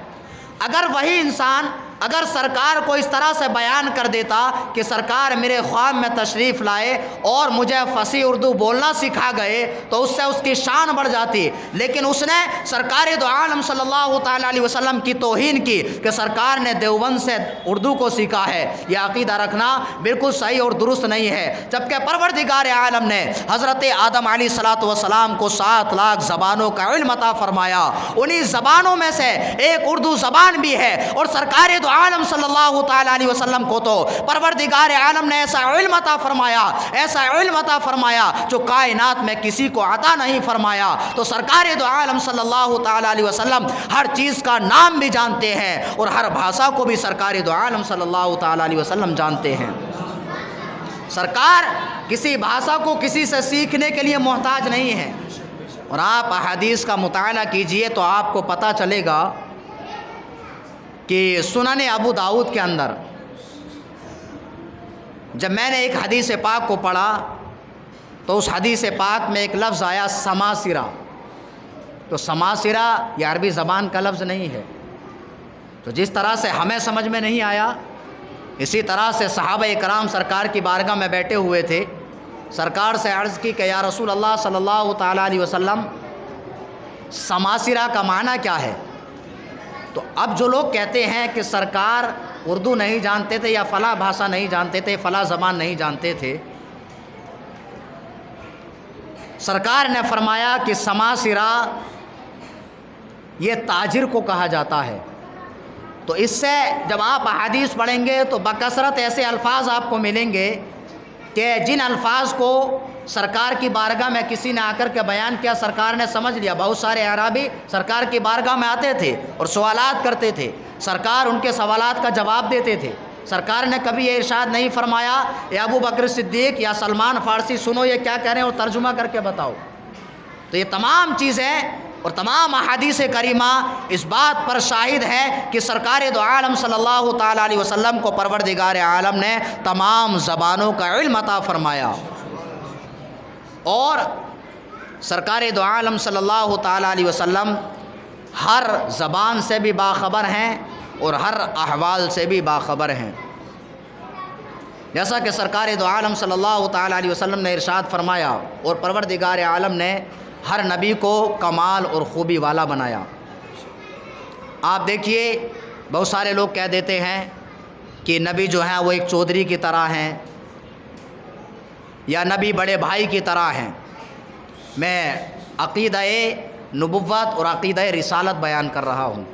اگر وہی انسان اگر سرکار کو اس طرح سے بیان کر دیتا کہ سرکار میرے خواب میں تشریف لائے اور مجھے فصیح اردو بولنا سکھا گئے تو اس سے اس کی شان بڑھ جاتی، لیکن اس نے سرکار دو عالم صلی اللہ تعالیٰ علیہ وسلم کی توہین کی کہ سرکار نے دیوبند سے اردو کو سیکھا ہے۔ یہ عقیدہ رکھنا بالکل صحیح اور درست نہیں ہے، جبکہ پروردگار عالم نے حضرت آدم علیہ الصلوۃ والسلام کو 7 لاکھ زبانوں کا علم عطا فرمایا، انہی زبانوں میں سے ایک اردو زبان بھی ہے، اور سرکار دو عالم صلی اللہ تعالیٰ علیہ وسلم کو تو پروردگار عالم نے ایسا علم عطا فرمایا، ایسا علم عطا فرمایا جو کائنات میں کسی کو عطا نہیں فرمایا۔ تو سرکار دو عالم صلی اللہ تعالیٰ علیہ وسلم ہر چیز کا نام بھی جانتے ہیں اور ہر بھاشا کو بھی سرکار دو عالم صلی اللہ تعالیٰ علیہ وسلم جانتے ہیں۔ سرکار کسی بھاشا کو کسی سے سیکھنے کے لیے محتاج نہیں ہے، اور آپ احادیث کا مطالعہ کیجئے تو آپ کو پتہ چلے گا کہ سنن ابو داؤد کے اندر جب میں نے ایک حدیث پاک کو پڑھا تو اس حدیث پاک میں ایک لفظ آیا سماسرہ۔ تو سماسرہ یہ عربی زبان کا لفظ نہیں ہے، تو جس طرح سے ہمیں سمجھ میں نہیں آیا اسی طرح سے صحابہ کرام سرکار کی بارگاہ میں بیٹھے ہوئے تھے، سرکار سے عرض کی کہ یا رسول اللہ صلی اللہ تعالیٰ علیہ وسلم سماسرہ کا معنی کیا ہے؟ تو اب جو لوگ کہتے ہیں کہ سرکار اردو نہیں جانتے تھے یا فلاں بھاشا نہیں جانتے تھے، فلاں زبان نہیں جانتے تھے، سرکار نے فرمایا کہ سماسرہ یہ تاجر کو کہا جاتا ہے۔ تو اس سے جب آپ احادیث پڑھیں گے تو بکثرت ایسے الفاظ آپ کو ملیں گے کہ جن الفاظ کو سرکار کی بارگاہ میں کسی نے آ کر کے بیان کیا، سرکار نے سمجھ لیا۔ بہت سارے اعرابی سرکار کی بارگاہ میں آتے تھے اور سوالات کرتے تھے، سرکار ان کے سوالات کا جواب دیتے تھے۔ سرکار نے کبھی یہ ارشاد نہیں فرمایا یا ابو بکر صدیق یا سلمان فارسی سنو یہ کیا کہہ رہے ہیں اور ترجمہ کر کے بتاؤ۔ تو یہ تمام چیزیں اور تمام احادیث کریمہ اس بات پر شاہد ہے کہ سرکار دو عالم صلی اللہ تعالیٰ علیہ وسلم کو پروردگار عالم نے تمام زبانوں کا علم عطا فرمایا، اور سرکار دو عالم صلی اللہ تعالیٰ علیہ وسلم ہر زبان سے بھی باخبر ہیں اور ہر احوال سے بھی باخبر ہیں، جیسا کہ سرکار دو عالم صلی اللہ تعالیٰ علیہ وسلم نے ارشاد فرمایا، اور پروردگار عالم نے ہر نبی کو کمال اور خوبی والا بنایا۔ آپ دیکھیے بہت سارے لوگ کہہ دیتے ہیں کہ نبی جو ہیں وہ ایک چودھری کی طرح ہیں یا نبی بڑے بھائی کی طرح ہیں۔ میں عقیدہ نبوت اور عقیدہ رسالت بیان کر رہا ہوں۔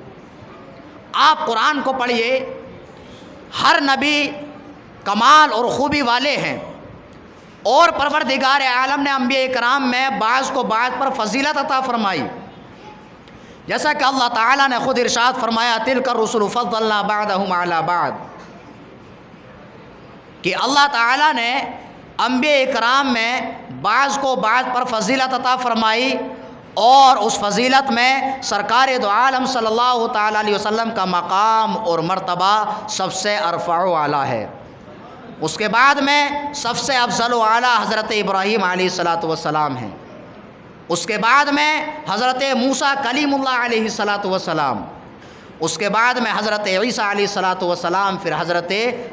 آپ قرآن کو پڑھیے، ہر نبی کمال اور خوبی والے ہیں، اور پروردگار عالم نے انبیاء کرام میں بعض کو بعض پر فضیلت عطا فرمائی، جیسا کہ اللہ تعالیٰ نے خود ارشاد فرمایا تلک الرسل فضلنا بعضهم علی بعض، کہ اللہ تعالیٰ نے انبیاء کرام میں بعض کو بعض پر فضیلت عطا فرمائی، اور اس فضیلت میں سرکار دو عالم صلی اللہ تعالیٰ علیہ وسلم کا مقام اور مرتبہ سب سے ارفع و اعلیٰ ہے۔ اس کے بعد میں سب سے افضل و اعلیٰ حضرت ابراہیم علیہ الصلوۃ والسلام ہیں، اس کے بعد میں حضرت موسیٰ کلیم اللہ علیہ الصلوۃ والسلام، اس کے بعد میں حضرت عیسیٰ علیہ الصلوۃ والسلام، پھر حضرت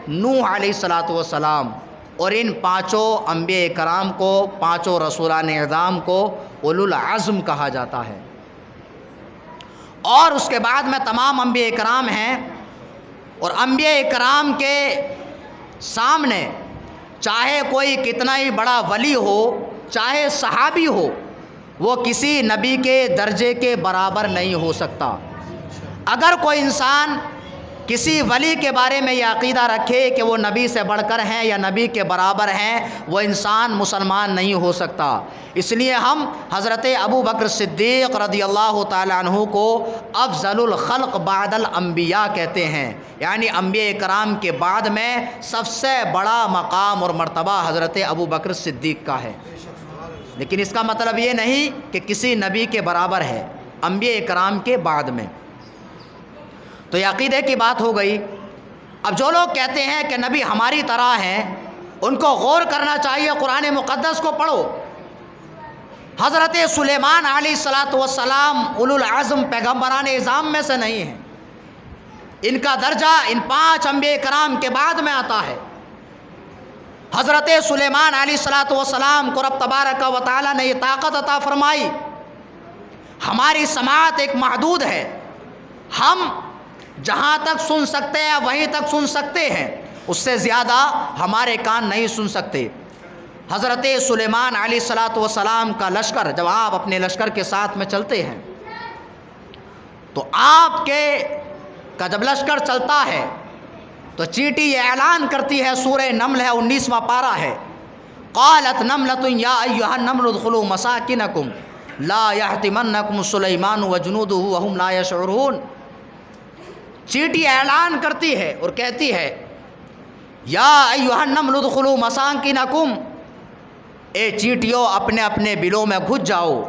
نوح علیہ الصلوۃ والسلام، اور ان پانچوں انبیاء کرام کو، پانچوں رسولان اعظام کو اولو العزم کہا جاتا ہے۔ اور اس کے بعد میں تمام انبیاء کرام ہیں، اور انبیاء کرام کے سامنے چاہے کوئی کتنا ہی بڑا ولی ہو، چاہے صحابی ہو، وہ کسی نبی کے درجے کے برابر نہیں ہو سکتا۔ اگر کوئی انسان کسی ولی کے بارے میں یہ عقیدہ رکھے کہ وہ نبی سے بڑھ کر ہیں یا نبی کے برابر ہیں، وہ انسان مسلمان نہیں ہو سکتا۔ اس لیے ہم حضرت ابو بکر صدیق رضی اللہ تعالیٰ عنہ کو افضل الخلق بعد الانبیاء کہتے ہیں، یعنی انبیاء کرام کے بعد میں سب سے بڑا مقام اور مرتبہ حضرت ابو بکر صدیق کا ہے۔ لیکن اس کا مطلب یہ نہیں کہ کسی نبی کے برابر ہے، انبیاء کرام کے بعد میں۔ تو یہ عقیدے کی بات ہو گئی۔ اب جو لوگ کہتے ہیں کہ نبی ہماری طرح ہیں، ان کو غور کرنا چاہیے، قرآن مقدس کو پڑھو۔ حضرت سلیمان علیہ الصلاۃ والسلام اولو العزم پیغمبران اعظام میں سے نہیں ہیں، ان کا درجہ ان 5 انبیاء کرام کے بعد میں آتا ہے۔ حضرت سلیمان علیہ الصلاۃ والسلام کو رب تبارک و تعالیٰ نے یہ طاقت عطا فرمائی۔ ہماری سماعت ایک محدود ہے، ہم جہاں تک سن سکتے ہیں وہیں تک سن سکتے ہیں، اس سے زیادہ ہمارے کان نہیں سن سکتے۔ حضرت سلیمان علیہ الصلاۃ والسلام کا لشکر، جب آپ اپنے لشکر کے ساتھ میں چلتے ہیں تو آپ کے کا جب لشکر چلتا ہے تو چیٹی یہ اعلان کرتی ہے، سورہ نمل ہے 19واں پارہ ہے، قالت نملۃ یا ایھا النمل ادخلوا مساکنکم لا یحطمنکم سلیمان وجنودہ وہم لا یشعرون۔ چیٹی اعلان کرتی ہے اور کہتی ہے، یا ایھا النمل ادخلوا مساکنکم، اے چیٹیوں اپنے اپنے بلوں میں گھس جاؤ،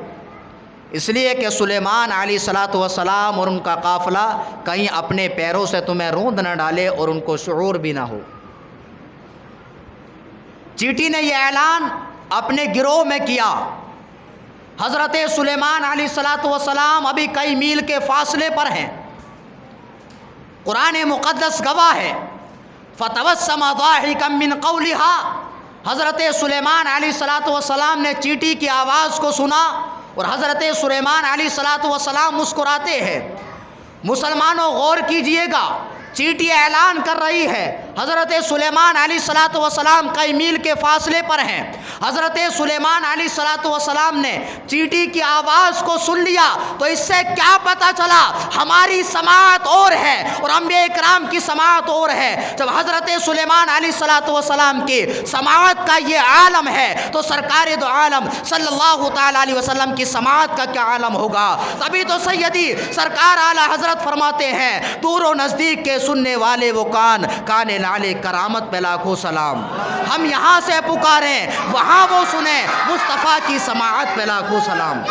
اس لیے کہ سلیمان علیہ الصلاۃ والسلام اور ان کا قافلہ کہیں اپنے پیروں سے تمہیں روند نہ ڈالے اور ان کو شعور بھی نہ ہو۔ چیٹی نے یہ اعلان اپنے گروہ میں کیا۔ حضرت سلیمان علیہ الصلاۃ والسلام ابھی کئی میل کے فاصلے پر ہیں، قرآن مقدس گواہ ہے، فتبسم ضاحکا من قولها۔ حضرت سلیمان علیہ الصلاۃ والسلام نے چیٹی کی آواز کو سنا اور حضرت سلیمان علیہ الصلاۃ والسلام مسکراتے ہیں۔ مسلمانوں غور کیجئے گا، چیٹی اعلان کر رہی ہے، حضرت سلیمان علیہ الصلاۃ والسلام کئی میل کے فاصلے پر ہیں۔ حضرت سلیمان علیہ الصلاۃ والسلام نے چیٹی کی آواز کو سن لیا تو اس سے کیا پتہ چلا؟ ہماری سماعت اور ہے اور انبیاء کرام کی سماعت اور ہے۔ جب حضرت سلیمان علیہ الصلاۃ والسلام کی سماعت کا یہ عالم ہے تو سرکار دو عالم صلی اللہ تعالیٰ علیہ وسلم کی سماعت کا کیا عالم ہوگا؟ تبھی تو سیدی سرکار اعلیٰ حضرت فرماتے ہیں، دور و نزدیک کے سننے والے وہ کان لالے کرامت پہ لاکھوں سلام۔ ہم یہاں سے پکاریں وہاں وہ سنیں، مصطفیٰ کی سماعت پہ لاکھوں سلام۔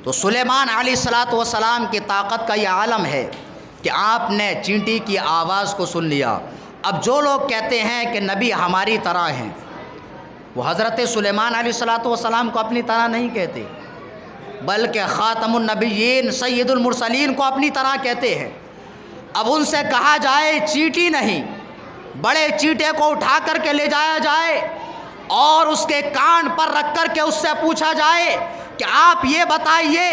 تو سلیمان علیہ الصلاۃ والسلام کی طاقت کا یہ عالم ہے کہ آپ نے چینٹی کی آواز کو سن لیا۔ اب جو لوگ کہتے ہیں کہ نبی ہماری طرح ہیں، وہ حضرت سلیمان علیہ الصلاۃ والسلام کو اپنی طرح نہیں کہتے، بلکہ خاتم النبیین سید المرسلین کو اپنی طرح کہتے ہیں۔ اب ان سے کہا جائے چیٹی نہیں، بڑے چیٹے کو اٹھا کر کے لے جایا جائے اور اس کے کان پر رکھ کر کے اس سے پوچھا جائے کہ آپ یہ بتائیے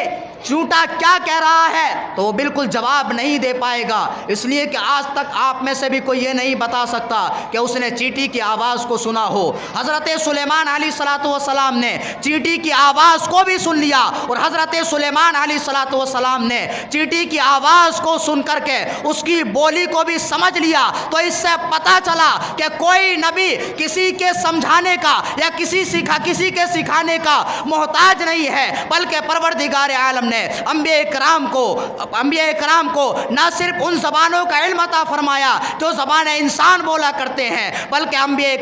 چونٹا کیا کہہ رہا ہے، تو وہ بالکل جواب نہیں دے پائے گا، اس لیے کہ آج تک آپ میں سے بھی کوئی یہ نہیں بتا سکتا کہ اس نے چیٹی کی آواز کو سنا ہو۔ حضرت سلیمان علیہ الصلاۃ والسلام نے چیٹی کی آواز کو بھی سن لیا اور حضرت سلیمان علیہ الصلاۃ والسلام نے چیٹی کی آواز کو سن کر کے اس کی بولی کو بھی سمجھ لیا، تو اس سے پتہ چلا کہ کوئی نبی کسی کے سمجھانے کا یا کسی کے سکھانے کا محتاج نہیں ہے، بلکہ پروردگار عالم نے انبیاء کرام کو نہ صرف ان زبانوں کا علم عطا فرمایا جو زبان انسان بولا کرتے ہیں، بلکہ انبیاء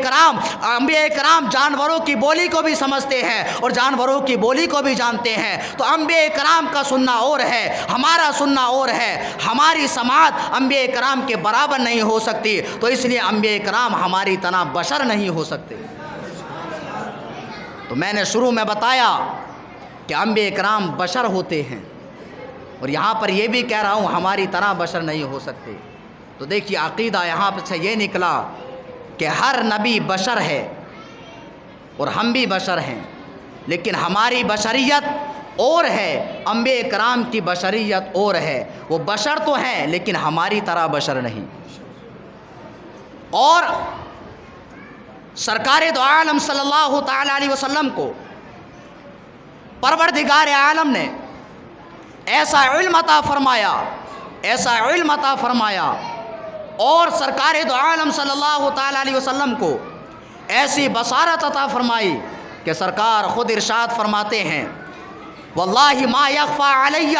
کرام جانوروں کی بولی کو بھی سمجھتے ہیں اور جانوروں کی بولی کو بھی جانتے ہیں۔ تو انبیاء کرام کا سننا اور ہے، ہمارا سننا اور ہے، ہماری سماعت انبیاء کرام کے برابر نہیں ہو سکتی، تو اس لیے انبیاء کرام ہماری طرح بشر نہیں ہو سکتے۔ تو میں نے شروع میں بتایا کہ انبیاء کرام بشر ہوتے ہیں، اور یہاں پر یہ بھی کہہ رہا ہوں ہماری طرح بشر نہیں ہو سکتے۔ تو دیکھیے عقیدہ یہاں سے یہ نکلا کہ ہر نبی بشر ہے اور ہم بھی بشر ہیں، لیکن ہماری بشریت اور ہے، انبیاء کرام کی بشریت اور ہے۔ وہ بشر تو ہیں لیکن ہماری طرح بشر نہیں۔ اور سرکار دو عالم صلی اللہ تعالی علیہ وسلم کو پروردگار عالم نے ایسا علم عطا فرمایا اور سرکار دو عالم صلی اللہ تعالی علیہ وسلم کو ایسی بصارت عطا فرمائی کہ سرکار خود ارشاد فرماتے ہیں، واللہ ما یخفی علی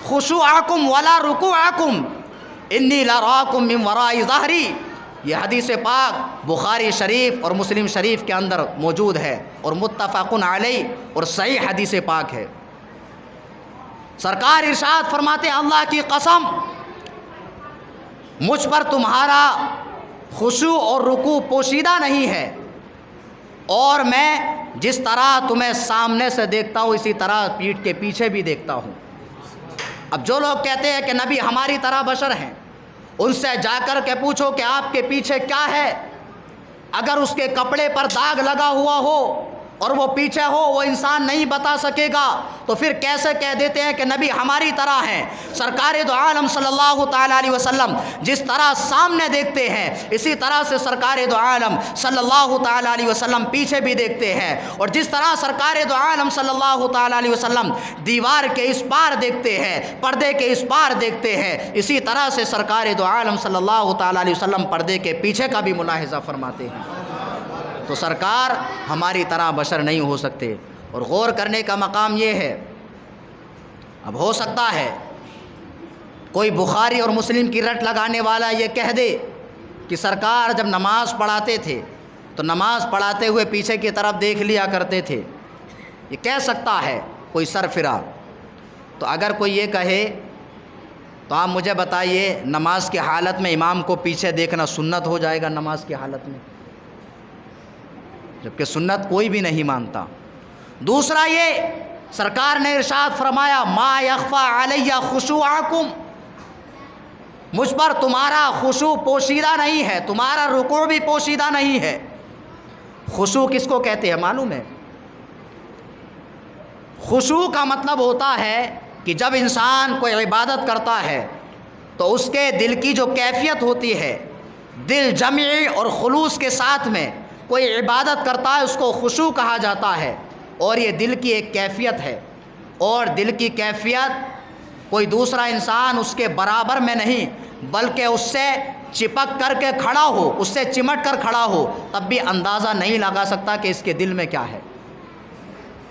خشوعکم ولا رکوعکم انی لراکم من وراء ظہری یہ حدیث پاک بخاری شریف اور مسلم شریف کے اندر موجود ہے اور متفق علیہ اور صحیح حدیث پاک ہے۔ سرکار ارشاد فرماتے ہیں اللہ کی قسم مجھ پر تمہارا خشوع اور رکوع پوشیدہ نہیں ہے، اور میں جس طرح تمہیں سامنے سے دیکھتا ہوں اسی طرح پیٹھ کے پیچھے بھی دیکھتا ہوں۔ اب جو لوگ کہتے ہیں کہ نبی ہماری طرح بشر ہیں، ان سے جا کر کے پوچھو کہ آپ کے پیچھے کیا ہے، اگر اس کے کپڑے پر داغ لگا ہوا ہو اور وہ پیچھے ہو وہ انسان نہیں بتا سکے گا، تو پھر کیسے کہہ دیتے ہیں کہ نبی ہماری طرح ہیں؟ سرکار دو عالم صلی اللہ تعالیٰ علیہ وسلم جس طرح سامنے دیکھتے ہیں اسی طرح سے سرکار دو عالم صلی اللہ تعالیٰ علیہ وسلم پیچھے بھی دیکھتے ہیں، اور جس طرح سرکار دو عالم صلی اللہ تعالیٰ علیہ وسلم دیوار کے اس پار دیکھتے ہیں، پردے کے اس پار دیکھتے ہیں، اسی طرح سے سرکار دو عالم صلی اللہ تعالیٰ علیہ وسلم پردے کے پیچھے کا بھی ملاحظہ فرماتے ہیں۔ تو سرکار ہماری طرح بشر نہیں ہو سکتے۔ اور غور کرنے کا مقام یہ ہے، اب ہو سکتا ہے کوئی بخاری اور مسلم کی رٹ لگانے والا یہ کہہ دے کہ سرکار جب نماز پڑھاتے تھے تو نماز پڑھاتے ہوئے پیچھے کی طرف دیکھ لیا کرتے تھے، یہ کہہ سکتا ہے کوئی سرفراز۔ تو اگر کوئی یہ کہے تو آپ مجھے بتائیے نماز کی حالت میں امام کو پیچھے دیکھنا سنت ہو جائے گا نماز کی حالت میں؟ جبکہ سنت کوئی بھی نہیں مانتا۔ دوسرا یہ سرکار نے ارشاد فرمایا ما یخفی علی خشوعکم، مجھ پر تمہارا خشوع پوشیدہ نہیں ہے، تمہارا رکوع بھی پوشیدہ نہیں ہے۔ خشوع کس کو کہتے ہیں معلوم ہے؟ خشوع کا مطلب ہوتا ہے کہ جب انسان کوئی عبادت کرتا ہے تو اس کے دل کی جو کیفیت ہوتی ہے، دل جمعی اور خلوص کے ساتھ میں کوئی عبادت کرتا ہے اس کو خشوع کہا جاتا ہے، اور یہ دل کی ایک کیفیت ہے، اور دل کی کیفیت کوئی دوسرا انسان اس کے برابر میں نہیں بلکہ اس سے چپک کر کے کھڑا ہو، اس سے چمٹ کر کھڑا ہو تب بھی اندازہ نہیں لگا سکتا کہ اس کے دل میں کیا ہے۔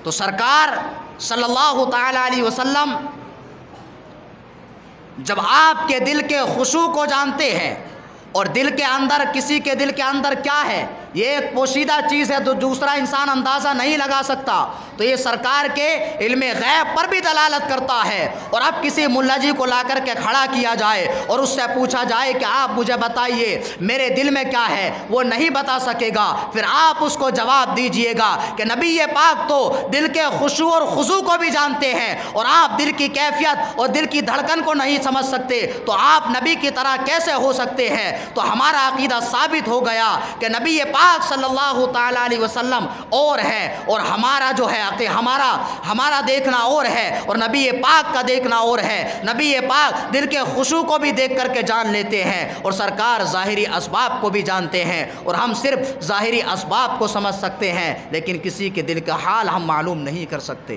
تو سرکار صلی اللہ تعالی علیہ وسلم جب آپ کے دل کے خشوع کو جانتے ہیں اور دل کے اندر کسی کے دل کے اندر کیا ہے یہ ایک پوشیدہ چیز ہے تو دوسرا انسان اندازہ نہیں لگا سکتا، تو یہ سرکار کے علم غیب پر بھی دلالت کرتا ہے۔ اور اب کسی ملا جی کو لا کر کے کھڑا کیا جائے اور اس سے پوچھا جائے کہ آپ مجھے بتائیے میرے دل میں کیا ہے، وہ نہیں بتا سکے گا، پھر آپ اس کو جواب دیجئے گا کہ نبی یہ پاک تو دل کے خشوع اور خضوع کو بھی جانتے ہیں اور آپ دل کی کیفیت اور دل کی دھڑکن کو نہیں سمجھ سکتے، تو آپ نبی کی طرح کیسے ہو سکتے ہیں؟ تو ہمارا عقیدہ ثابت ہو گیا کہ نبی پاک صلی اللہ تعالی علیہ وسلم اور ہے، اور ہمارا جو ہے ہمارا دیکھنا اور ہے، اور نبی پاک کا دیکھنا اور ہے۔ نبی پاک دل کے خشوع کو بھی دیکھ کر کے جان لیتے ہیں، اور سرکار ظاہری اسباب کو بھی جانتے ہیں، اور ہم صرف ظاہری اسباب کو سمجھ سکتے ہیں لیکن کسی کے دل کا حال ہم معلوم نہیں کر سکتے۔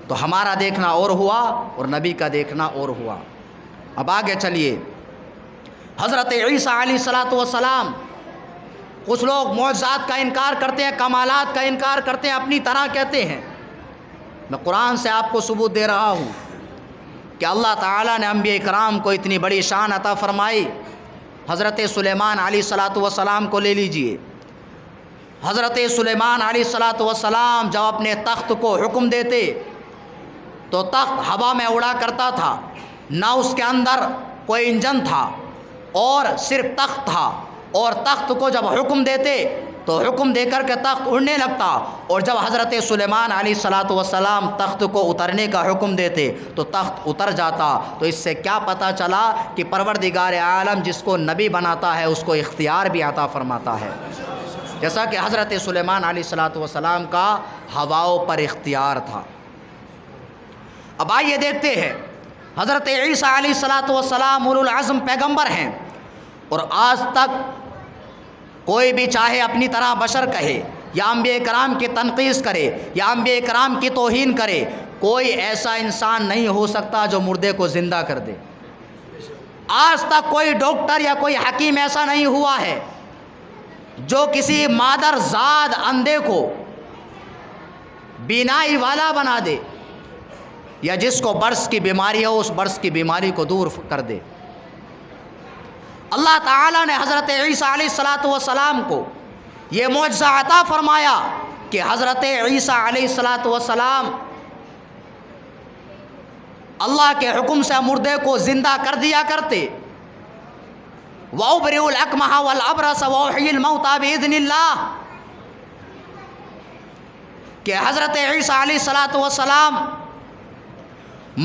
تو ہمارا دیکھنا اور ہوا اور نبی کا دیکھنا اور ہوا۔ اب آگے چلیے، حضرت عیسیٰ علیہ الصلاۃ والسلام، کچھ لوگ معجزات کا انکار کرتے ہیں، کمالات کا انکار کرتے ہیں، اپنی طرح کہتے ہیں۔ میں قرآن سے آپ کو ثبوت دے رہا ہوں کہ اللہ تعالیٰ نے انبیاء کرام کو اتنی بڑی شان عطا فرمائی۔ حضرت سلیمان علیہ الصلاۃ والسلام کو لے لیجئے۔ حضرت سلیمان علیہ الصلاۃ والسلام جب اپنے تخت کو حکم دیتے تو تخت ہوا میں اڑا کرتا تھا، نہ اس کے اندر کوئی انجن تھا اور صرف تخت تھا، اور تخت کو جب حکم دیتے تو حکم دے کر کے تخت اڑنے لگتا، اور جب حضرت سلیمان علیہ الصلاۃ والسلام تخت کو اترنے کا حکم دیتے تو تخت اتر جاتا۔ تو اس سے کیا پتہ چلا کہ پروردگار عالم جس کو نبی بناتا ہے اس کو اختیار بھی عطا فرماتا ہے، جیسا کہ حضرت سلیمان علیہ الصلاۃ والسلام کا ہواؤں پر اختیار تھا۔ اب آئیے دیکھتے ہیں، حضرت عیسیٰ علیہ الصلاۃ والسلام اولو العزم پیغمبر ہیں، اور آج تک کوئی بھی چاہے اپنی طرح بشر کہے یا انبیاء کرام کی تنقیص کرے یا انبیاء کرام کی توہین کرے، کوئی ایسا انسان نہیں ہو سکتا جو مردے کو زندہ کر دے۔ آج تک کوئی ڈاکٹر یا کوئی حکیم ایسا نہیں ہوا ہے جو کسی مادر زاد اندھے کو بینائی والا بنا دے، یا جس کو برس کی بیماری ہو اس برس کی بیماری کو دور کر دے۔ اللہ تعالیٰ نے حضرت عیسیٰ علیہ السلام کو یہ معجزہ عطا فرمایا کہ حضرت عیسیٰ علیہ السلام اللہ کے حکم سے مردے کو زندہ کر دیا کرتے. وَأُبْرِئُ الْأَكْمَحَ وَالْأَبْرَصَ وَأُحْيِي الْمَوْتَى بِإِذْنِ اللَّهِ کہ حضرت عیسیٰ علیہ السلام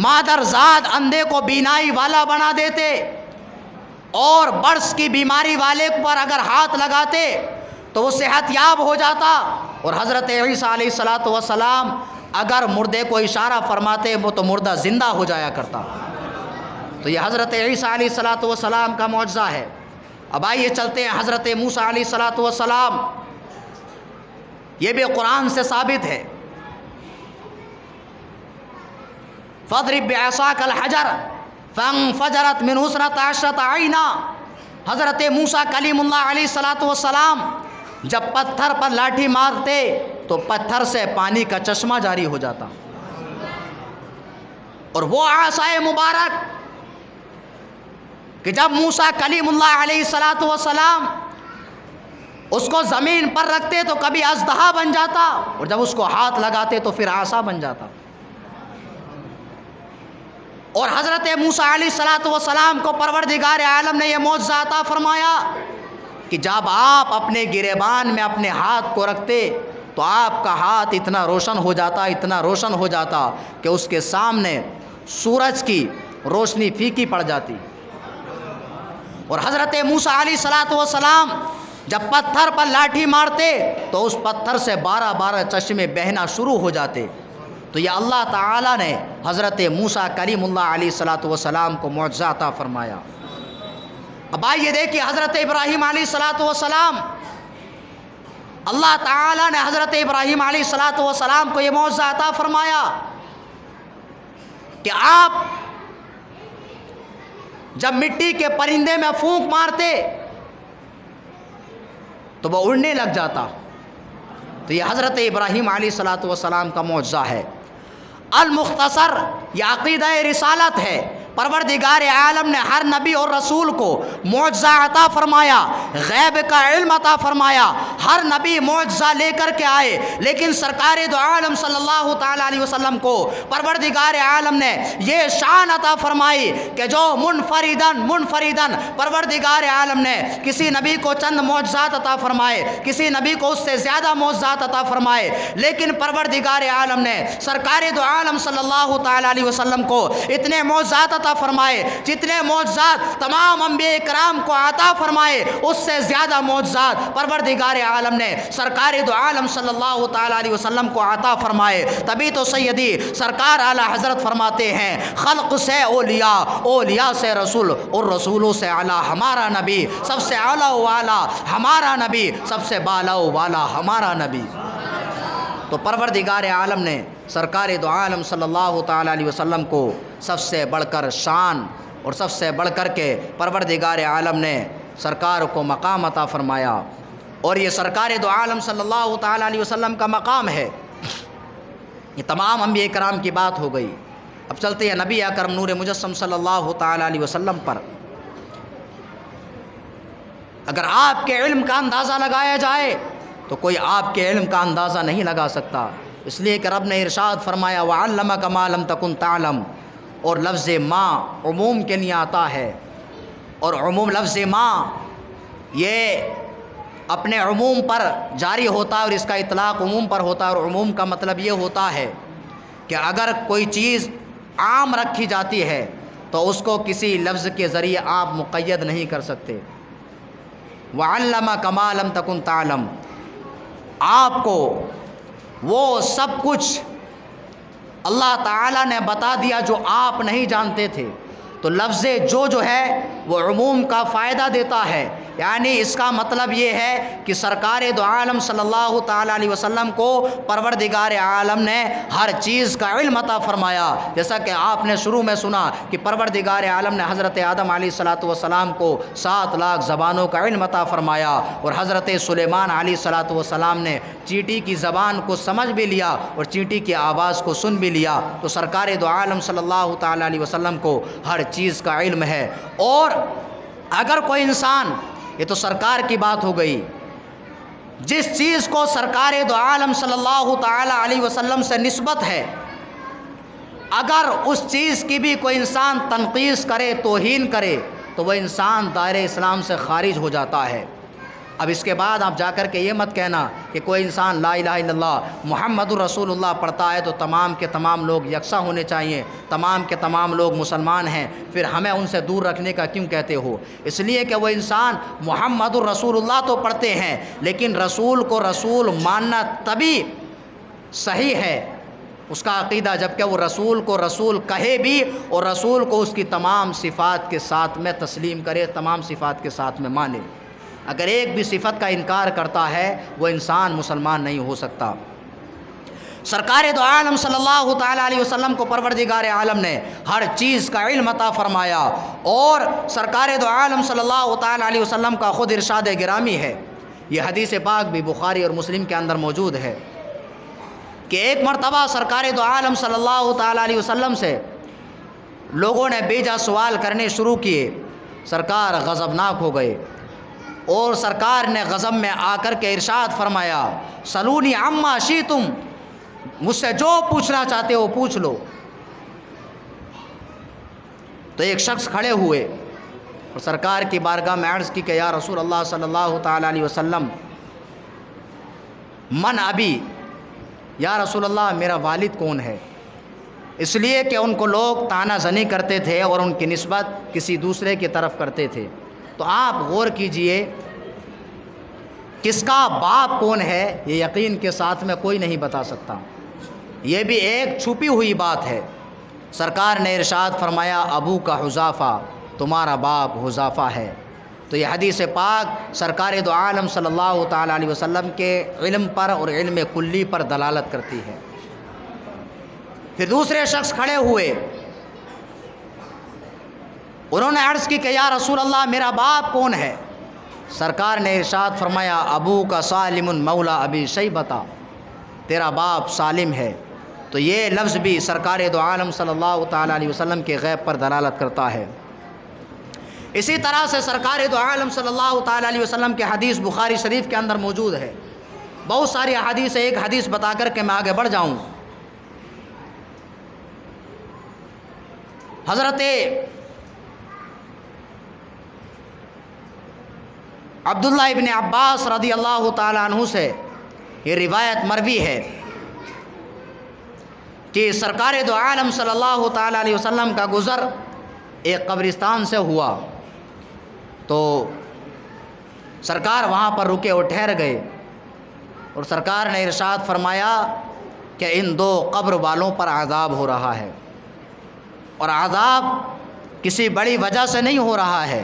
مادر زاد اندھے کو بینائی والا بنا دیتے اور برس کی بیماری والے پر اگر ہاتھ لگاتے تو وہ صحت یاب ہو جاتا. اور حضرت عیسیٰ علیہ السلام اگر مردے کو اشارہ فرماتے وہ تو مردہ زندہ ہو جایا کرتا. تو یہ حضرت عیسیٰ علیہ السلام کا معجزہ ہے. اب آئیے چلتے ہیں حضرت موسیٰ علیہ السلام. یہ بھی قرآن سے ثابت ہے. فَاضْرِب بِعَصَاكَ الْحَجَرَ فَانفَجَرَتْ مِنْهُ اثْنَتَا عَشْرَةَ عَيْنًا. حضرت موسیٰ کلیم اللہ علیہ السلام جب پتھر پر لاٹھی مارتے تو پتھر سے پانی کا چشمہ جاری ہو جاتا. اور وہ عصائے مبارک کہ جب موسیٰ کلیم اللہ علیہ السلام اس کو زمین پر رکھتے تو کبھی اژدہا بن جاتا اور جب اس کو ہاتھ لگاتے تو پھر عصا بن جاتا. اور حضرت موسیٰ علیہ السلام کو پروردگار عالم نے یہ معجزہ عطا فرمایا کہ جب آپ اپنے گریبان میں اپنے ہاتھ کو رکھتے تو آپ کا ہاتھ اتنا روشن ہو جاتا کہ اس کے سامنے سورج کی روشنی پھیکی پڑ جاتی. اور حضرت موسیٰ علیہ السلام جب پتھر پر لاٹھی مارتے تو اس پتھر سے 12 چشمے بہنا شروع ہو جاتے. تو یہ اللہ تعالیٰ نے حضرت موسیٰ کلیم اللہ علیہ السلام کو معجزہ عطا فرمایا. اب آئیے دیکھیے حضرت ابراہیم علیہ السلام. اللہ تعالیٰ نے حضرت ابراہیم علیہ السلام کو یہ معجزہ عطا فرمایا کہ آپ جب مٹی کے پرندے میں پھونک مارتے تو وہ اڑنے لگ جاتا. تو یہ حضرت ابراہیم علیہ السلام کا معجزہ ہے. المختصر یہ عقیدہ رسالت ہے. پروردگار عالم نے ہر نبی اور رسول کو معجزہ عطا فرمایا، غیب کا علم عطا فرمایا. ہر نبی معجزہ لے کر کے آئے، لیکن سرکار دو عالم صلی اللہ تعالی علیہ وسلم کو پروردگار عالم نے یہ شان عطا فرمائی کہ جو منفردن پروردگار عالم نے کسی نبی کو چند معجزات عطا فرمائے، کسی نبی کو اس سے زیادہ معجزات عطا فرمائے، لیکن پروردگار عالم نے سرکار دو عالم صلی اللہ تعالی علیہ وسلم کو اتنے معجزات عطا فرمائے جتنے معجزات تمام انبیاء کرام کو عطا فرمائے اس سے زیادہ معجزات پروردگار عالم نے سرکار دو عالم صلی اللہ تعالی علیہ وسلم کو عطا فرمائے. تبھی تو سیدی سرکار اعلی حضرت فرماتے ہیں خلق سے اولیاء، اولیاء سے رسول، اور رسولوں سے اعلیٰ ہمارا نبی، سب سے اعلیٰ والا ہمارا نبی، سب سے بالا والا ہمارا نبی. تو پروردگار عالم نے سرکار دو عالم صلی اللہ تعالی علیہ وسلم کو سب سے بڑھ کر شان اور سب سے بڑھ کر کے پروردگار عالم نے سرکار کو مقام عطا فرمایا. اور یہ سرکار دو عالم صلی اللہ تعالی علیہ وسلم کا مقام ہے. یہ تمام انبیاء کرام کی بات ہو گئی. اب چلتے ہیں نبی اکرم نور مجسم صلی اللہ تعالی علیہ وسلم پر. اگر آپ کے علم کا اندازہ لگایا جائے تو کوئی آپ کے علم کا اندازہ نہیں لگا سکتا، اس لیے کہ رب نے ارشاد فرمایا وَعَلَّمَكَ مَا لَمْ تَكُنْ تَعْلَمْ. اور لفظ ما عموم کے لیے آتا ہے، اور عموم لفظ ما یہ اپنے عموم پر جاری ہوتا ہے اور اس کا اطلاق عموم پر ہوتا ہے. اور عموم کا مطلب یہ ہوتا ہے کہ اگر کوئی چیز عام رکھی جاتی ہے تو اس کو کسی لفظ کے ذریعے آپ مقید نہیں کر سکتے. وَعَلَّمَكَ مَا لَمْ تَكُنْ تَعْلَمْ، آپ کو وہ سب کچھ اللہ تعالیٰ نے بتا دیا جو آپ نہیں جانتے تھے. تو لفظ جو ہے وہ عموم کا فائدہ دیتا ہے. یعنی اس کا مطلب یہ ہے کہ سرکار دو عالم صلی اللہ تعالی علیہ وسلم کو پروردگار عالم نے ہر چیز کا علم عطا فرمایا. جیسا کہ آپ نے شروع میں سنا کہ پروردگار عالم نے حضرت آدم علیہ السلام کو 7 لاکھ زبانوں کا علم عطا فرمایا، اور حضرت سلیمان علیہ السلام نے چینٹی کی زبان کو سمجھ بھی لیا اور چینٹی کی آواز کو سن بھی لیا. تو سرکار دو عالم صلی اللہ تعالی علیہ وسلم کو ہر چیز کا علم ہے. اور اگر کوئی انسان، یہ تو سرکار کی بات ہو گئی، جس چیز کو سرکار دو عالم صلی اللہ تعالی علیہ وسلم سے نسبت ہے، اگر اس چیز کی بھی کوئی انسان تنقیص کرے، توہین کرے، تو وہ انسان دائرہ اسلام سے خارج ہو جاتا ہے۔ اب اس کے بعد آپ جا کر کے یہ مت کہنا کہ کوئی انسان لا الہ الا اللہ محمد الرسول اللہ پڑھتا ہے تو تمام کے تمام لوگ یکساں ہونے چاہیے، تمام کے تمام لوگ مسلمان ہیں، پھر ہمیں ان سے دور رکھنے کا کیوں کہتے ہو؟ اس لیے کہ وہ انسان محمد الرسول اللہ تو پڑھتے ہیں، لیکن رسول کو رسول ماننا تبھی صحیح ہے اس کا عقیدہ جبکہ وہ رسول کو رسول کہے بھی اور رسول کو اس کی تمام صفات کے ساتھ میں تسلیم کرے، تمام صفات کے ساتھ میں مانے۔ اگر ایک بھی صفت کا انکار کرتا ہے وہ انسان مسلمان نہیں ہو سکتا۔ سرکار دو عالم صلی اللہ تعالی علیہ وسلم کو پروردگار عالم نے ہر چیز کا علم عطا فرمایا، اور سرکار دو عالم صلی اللہ تعالی علیہ وسلم کا خود ارشاد گرامی ہے، یہ حدیث پاک بھی بخاری اور مسلم کے اندر موجود ہے کہ ایک مرتبہ سرکار دو عالم صلی اللہ تعالی علیہ وسلم سے لوگوں نے بیجا سوال کرنے شروع کیے، سرکار غضبناک ہو گئے، اور سرکار نے غضب میں آ کر کے ارشاد فرمایا، سلونی عما شئتم، مجھ سے جو پوچھنا چاہتے ہو پوچھ لو۔ تو ایک شخص کھڑے ہوئے اور سرکار کی بارگاہ میں عرض کی کہ یا رسول اللہ صلی اللہ تعالی علیہ وسلم، من ابی، یا رسول اللہ میرا والد کون ہے؟ اس لیے کہ ان کو لوگ طعنہ زنی کرتے تھے اور ان کی نسبت کسی دوسرے کی طرف کرتے تھے۔ تو آپ غور کیجئے کس کا باپ کون ہے، یہ یقین کے ساتھ میں کوئی نہیں بتا سکتا، یہ بھی ایک چھپی ہوئی بات ہے۔ سرکار نے ارشاد فرمایا ابو کا حذافہ، تمہارا باپ حذافہ ہے۔ تو یہ حدیث پاک سرکار دو عالم صلی اللہ تعالی علیہ وسلم کے علم پر اور علم کلی پر دلالت کرتی ہے۔ پھر دوسرے شخص کھڑے ہوئے، انہوں نے عرض کی کہ یا رسول اللہ میرا باپ کون ہے؟ سرکار نے ارشاد فرمایا ابو کا سالم مولا ابی شیبہ، تیرا باپ سالم ہے۔ تو یہ لفظ بھی سرکار دو عالم صلی اللہ تعالی علیہ وسلم کے غیب پر دلالت کرتا ہے۔ اسی طرح سے سرکار دو عالم صلی اللہ تعالی علیہ وسلم کے حدیث بخاری شریف کے اندر موجود ہے، بہت ساری احادیث، ایک حدیث بتا کر کے میں آگے بڑھ جاؤں۔ حضرت عبداللہ ابن عباس رضی اللہ تعالی عنہ سے یہ روایت مروی ہے کہ سرکار دو عالم صلی اللہ تعالی علیہ وسلم کا گزر ایک قبرستان سے ہوا، تو سرکار وہاں پر رکے اور ٹھہر گئے، اور سرکار نے ارشاد فرمایا کہ ان دو قبر والوں پر عذاب ہو رہا ہے، اور عذاب کسی بڑی وجہ سے نہیں ہو رہا ہے،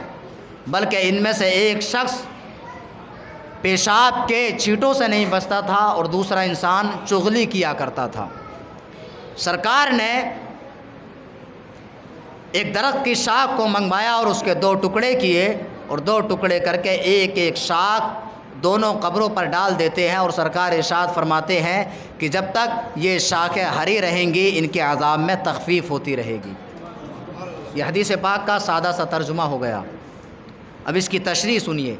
بلکہ ان میں سے ایک شخص پیشاب کے چھینٹوں سے نہیں بچتا تھا اور دوسرا انسان چغلی کیا کرتا تھا۔ سرکار نے ایک درخت کی شاخ کو منگوایا اور اس کے دو ٹکڑے کیے، اور دو ٹکڑے کر کے ایک ایک شاخ دونوں قبروں پر ڈال دیتے ہیں، اور سرکار ارشاد فرماتے ہیں کہ جب تک یہ شاخیں ہری رہیں گی ان کے عذاب میں تخفیف ہوتی رہے گی۔ یہ حدیث پاک کا سادہ سا ترجمہ ہو گیا۔ اب اس کی تشریح سنیے،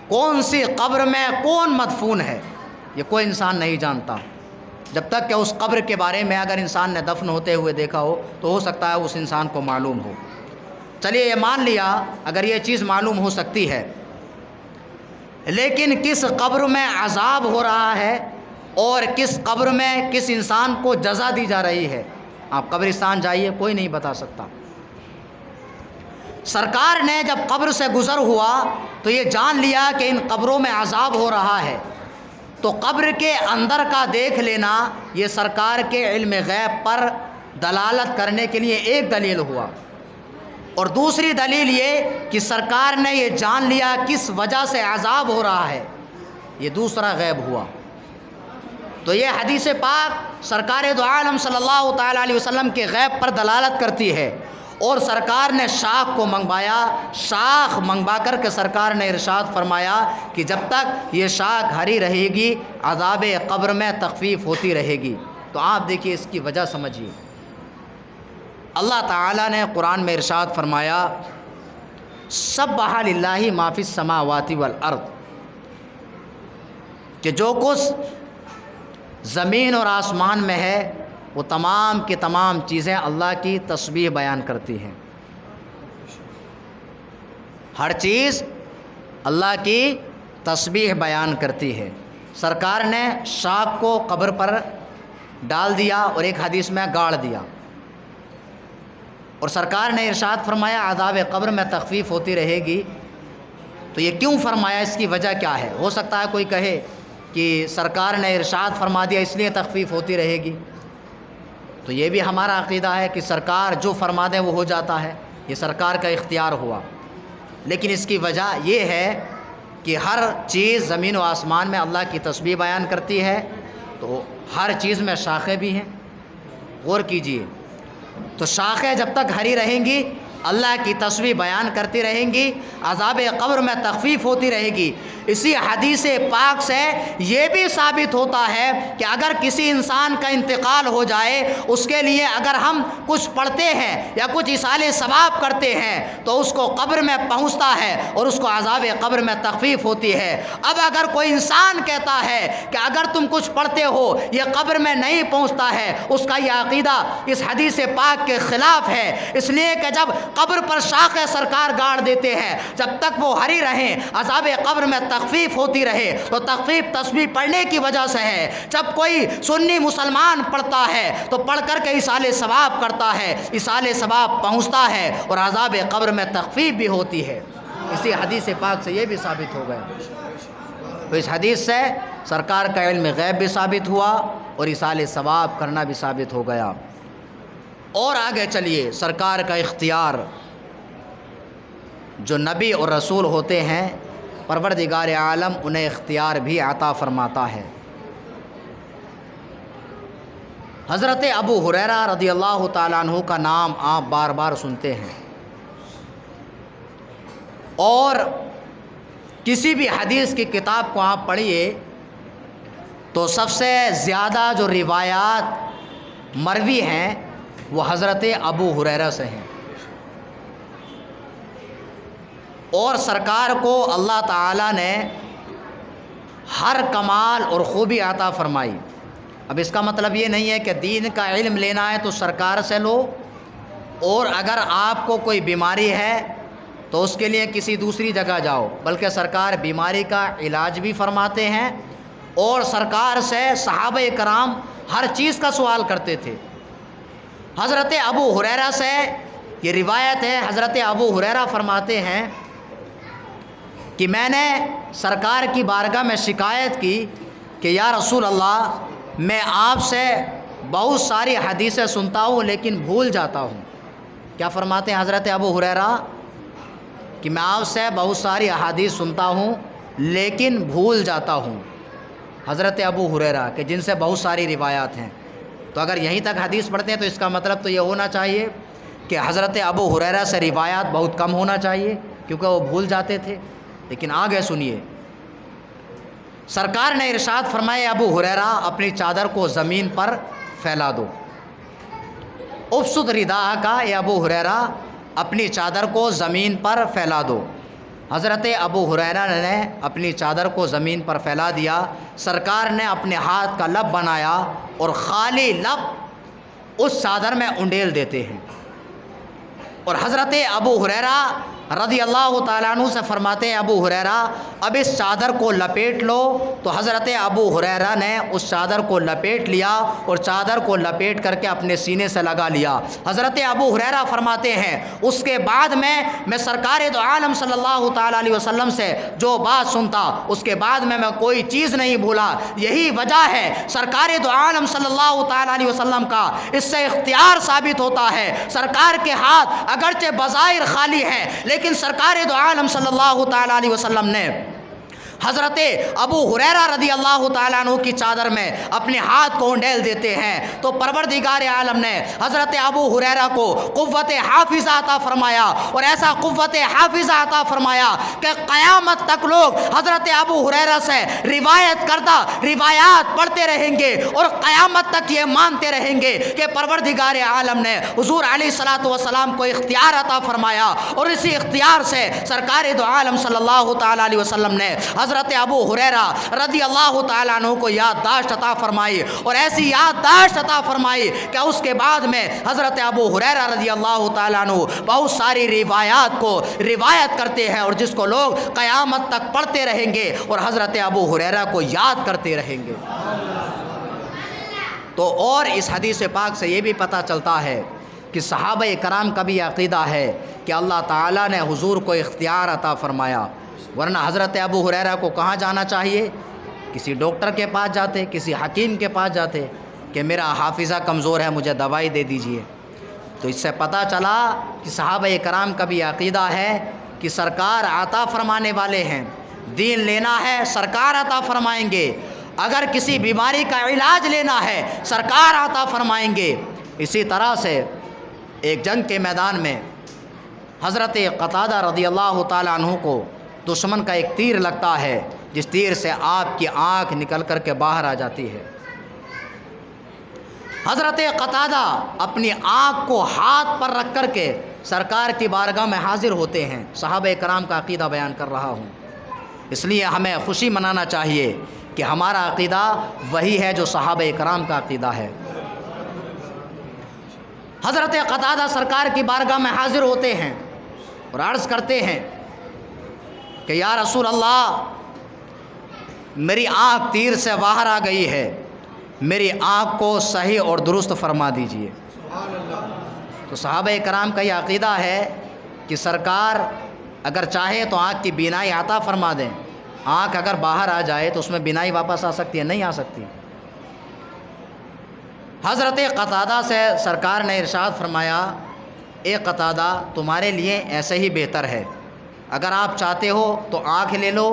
کون سی قبر میں کون مدفون ہے یہ کوئی انسان نہیں جانتا، جب تک کہ اس قبر کے بارے میں اگر انسان نے دفن ہوتے ہوئے دیکھا ہو تو ہو سکتا ہے اس انسان کو معلوم ہو۔ چلیے یہ مان لیا اگر یہ چیز معلوم ہو سکتی ہے، لیکن کس قبر میں عذاب ہو رہا ہے اور کس قبر میں کس انسان کو جزا دی جا رہی ہے، آپ قبرستان جائیے کوئی نہیں بتا سکتا۔ سرکار نے جب قبر سے گزر ہوا تو یہ جان لیا کہ ان قبروں میں عذاب ہو رہا ہے، تو قبر کے اندر کا دیکھ لینا یہ سرکار کے علم غیب پر دلالت کرنے کے لیے ایک دلیل ہوا، اور دوسری دلیل یہ کہ سرکار نے یہ جان لیا کس وجہ سے عذاب ہو رہا ہے، یہ دوسرا غیب ہوا۔ تو یہ حدیث پاک سرکار دو عالم صلی اللہ تعالی علیہ وسلم کے غیب پر دلالت کرتی ہے، اور سرکار نے شاخ کو منگوایا، شاخ منگوا کر کے سرکار نے ارشاد فرمایا کہ جب تک یہ شاخ ہری رہے گی عذاب قبر میں تخفیف ہوتی رہے گی۔ تو آپ دیکھیے اس کی وجہ سمجھیے، اللہ تعالیٰ نے قرآن میں ارشاد فرمایا سبح للہ ما فی السماوات والارض، کہ جو کچھ زمین اور آسمان میں ہے وہ تمام کی تمام چیزیں اللہ کی تسبیح بیان کرتی ہیں۔ ہر چیز اللہ کی تسبیح بیان کرتی ہے۔ سرکار نے شاخ کو قبر پر ڈال دیا اور ایک حدیث میں گاڑ دیا، اور سرکار نے ارشاد فرمایا عذاب قبر میں تخفیف ہوتی رہے گی۔ تو یہ کیوں فرمایا، اس کی وجہ کیا ہے؟ ہو سکتا ہے کوئی کہے کہ سرکار نے ارشاد فرما دیا اس لیے تخفیف ہوتی رہے گی، تو یہ بھی ہمارا عقیدہ ہے کہ سرکار جو فرما دیں وہ ہو جاتا ہے، یہ سرکار کا اختیار ہوا۔ لیکن اس کی وجہ یہ ہے کہ ہر چیز زمین و آسمان میں اللہ کی تسبیح بیان کرتی ہے، تو ہر چیز میں شاخیں بھی ہیں۔ غور کیجئے، تو شاخیں جب تک ہری رہیں گی اللہ کی تسبیح بیان کرتی رہیں گی، عذاب قبر میں تخفیف ہوتی رہے گی۔ اسی حدیث پاک سے یہ بھی ثابت ہوتا ہے کہ اگر کسی انسان کا انتقال ہو جائے، اس کے لیے اگر ہم کچھ پڑھتے ہیں یا کچھ ایصال ثواب کرتے ہیں تو اس کو قبر میں پہنچتا ہے اور اس کو عذاب قبر میں تخفیف ہوتی ہے۔ اب اگر کوئی انسان کہتا ہے کہ اگر تم کچھ پڑھتے ہو یہ قبر میں نہیں پہنچتا ہے، اس کا یہ عقیدہ اس حدیث پاک کے خلاف ہے، اس لیے کہ جب قبر پر شاخیں سرکار گاڑ دیتے ہیں، جب تک وہ ہری رہیں عذاب قبر میں تخفیف ہوتی رہے، تو تخفیف تسبیح پڑھنے کی وجہ سے ہے۔ جب کوئی سنی مسلمان پڑھتا ہے تو پڑھ کر کے ایصال ثواب کرتا ہے، ایصال ثواب پہنچتا ہے اور عذاب قبر میں تخفیف بھی ہوتی ہے۔ اسی حدیث پاک سے یہ بھی ثابت ہو گیا۔ تو اس حدیث سے سرکار کا علم غیب بھی ثابت ہوا اور ایصال ثواب کرنا بھی ثابت ہو گیا۔ اور آگے چلیے، سرکار کا اختیار، جو نبی اور رسول ہوتے ہیں پروردگار عالم انہیں اختیار بھی عطا فرماتا ہے۔ حضرت ابو ہریرہ رضی اللہ تعالیٰ عنہ کا نام آپ بار بار سنتے ہیں، اور کسی بھی حدیث کی کتاب کو آپ پڑھیے تو سب سے زیادہ جو روایات مروی ہیں وہ حضرت ابو ہریرہ سے ہیں، اور سرکار کو اللہ تعالیٰ نے ہر کمال اور خوبی عطا فرمائی۔ اب اس کا مطلب یہ نہیں ہے کہ دین کا علم لینا ہے تو سرکار سے لو، اور اگر آپ کو کوئی بیماری ہے تو اس کے لیے کسی دوسری جگہ جاؤ، بلکہ سرکار بیماری کا علاج بھی فرماتے ہیں، اور سرکار سے صحابہ کرام ہر چیز کا سوال کرتے تھے۔ حضرت ابو ہریرہ سے یہ روایت ہے، حضرت ابو ہریرہ فرماتے ہیں کہ میں نے سرکار کی بارگاہ میں شکایت کی کہ یا رسول اللہ، میں آپ سے بہت ساری حدیثیں سنتا ہوں لیکن بھول جاتا ہوں۔ کیا فرماتے ہیں حضرت ابو ہریرہ کہ میں آپ سے بہت ساری احادیث سنتا ہوں لیکن بھول جاتا ہوں۔ حضرت ابو ہریرہ کہ جن سے بہت ساری روایات ہیں، تو اگر یہیں تک حدیث پڑھتے ہیں تو اس کا مطلب تو یہ ہونا چاہیے کہ حضرت ابو ہریرہ سے روایات بہت کم ہونا چاہیے، کیونکہ وہ بھول جاتے تھے۔ لیکن آگے سنیے، سرکار نے ارشاد فرمایا ابو ہریرہ اپنی چادر کو زمین پر پھیلا دو۔ ابسط رداء کا، اے ابو ہریرہ اپنی چادر کو زمین پر پھیلا دو۔ حضرت ابو ہریرہ نے اپنی چادر کو زمین پر پھیلا دیا۔ سرکار نے اپنے ہاتھ کا لب بنایا اور خالی لب اس چادر میں انڈیل دیتے ہیں، اور حضرت ابو ہریرہ رضی اللہ تعالیٰ عنہ سے فرماتے ہیں ابو ہریرہ اب اس چادر کو لپیٹ لو، تو حضرت ابو ہریرہ نے اس چادر کو لپیٹ لیا اور چادر کو لپیٹ کر کے اپنے سینے سے لگا لیا۔ حضرت ابو ہریرہ فرماتے ہیں اس کے بعد میں سرکار دو عالم صلی اللہ تعالیٰ علیہ وسلم سے جو بات سنتا اس کے بعد میں کوئی چیز نہیں بھولا۔ یہی وجہ ہے سرکار دو عالم صلی اللہ تعالیٰ علیہ وسلم کا اس سے اختیار ثابت ہوتا ہے۔ سرکار کے ہاتھ اگرچہ بظاہر خالی ہے، لیکن سرکار دو عالم صلی اللہ تعالیٰ علیہ وسلم نے حضرت ابو ہریرہ رضی اللہ تعالیٰ عنہ کی چادر میں اپنے ہاتھ کو انڈیل دیتے ہیں تو پروردگار عالم نے حضرت ابو ہریرہ کو قوت حافظہ عطا فرمایا، اور ایسا قوت حافظہ عطا فرمایا کہ قیامت تک لوگ حضرت ابو ہریرہ سے روایت کردہ روایات پڑھتے رہیں گے اور قیامت تک یہ مانتے رہیں گے کہ پروردگار عالم نے حضور علیہ الصلوۃ والسلام کو اختیار عطا فرمایا، اور اسی اختیار سے سرکار دو عالم صلی اللہ تعالیٰ علیہ وسلم نے حضرت ابو ہریرہ رضی اللہ تعالیٰ عنہ کو یادداشت عطا فرمائی، اور ایسی یادداشت عطا فرمائی کہ اس کے بعد میں حضرت ابو ہریرہ رضی اللہ تعالیٰ عنہ بہت ساری روایات کو روایت کرتے ہیں، اور جس کو لوگ قیامت تک پڑھتے رہیں گے اور حضرت ابو ہریرہ کو یاد کرتے رہیں گے۔ تو اور اس حدیث پاک سے یہ بھی پتہ چلتا ہے کہ صحابہ کرام کا بھی عقیدہ ہے کہ اللہ تعالیٰ نے حضور کو اختیار عطا فرمایا، ورنہ حضرت ابو ہریرہ کو کہاں جانا چاہیے؟ کسی ڈاکٹر کے پاس جاتے، کسی حکیم کے پاس جاتے کہ میرا حافظہ کمزور ہے، مجھے دوائی دے دیجئے۔ تو اس سے پتہ چلا کہ صحابہ کرام کا بھی عقیدہ ہے کہ سرکار عطا فرمانے والے ہیں، دین لینا ہے سرکار عطا فرمائیں گے، اگر کسی بیماری کا علاج لینا ہے سرکار عطا فرمائیں گے۔ اسی طرح سے ایک جنگ کے میدان میں حضرت قتادہ رضی اللہ تعالیٰ عنہ کو دشمن کا ایک تیر لگتا ہے، جس تیر سے آپ کی آنکھ نکل کر کے باہر آ جاتی ہے۔ حضرت قتادہ اپنی آنکھ کو ہاتھ پر رکھ کر کے سرکار کی بارگاہ میں حاضر ہوتے ہیں۔ صحابہ کرام کا عقیدہ بیان کر رہا ہوں، اس لیے ہمیں خوشی منانا چاہیے کہ ہمارا عقیدہ وہی ہے جو صحابہ کرام کا عقیدہ ہے۔ حضرت قتادہ سرکار کی بارگاہ میں حاضر ہوتے ہیں اور عرض کرتے ہیں کہ یا رسول اللہ، میری آنکھ تیر سے باہر آ گئی ہے، میری آنکھ کو صحیح اور درست فرما دیجئے۔ تو صحابہ کرام کا یہ عقیدہ ہے کہ سرکار اگر چاہے تو آنکھ کی بینائی عطا فرما دیں، آنکھ اگر باہر آ جائے تو اس میں بینائی واپس آ سکتی ہے؟ نہیں آ سکتی۔ حضرت قتادہ سے سرکار نے ارشاد فرمایا، اے قتادہ تمہارے لیے ایسے ہی بہتر ہے، اگر آپ چاہتے ہو تو آنکھ لے لو،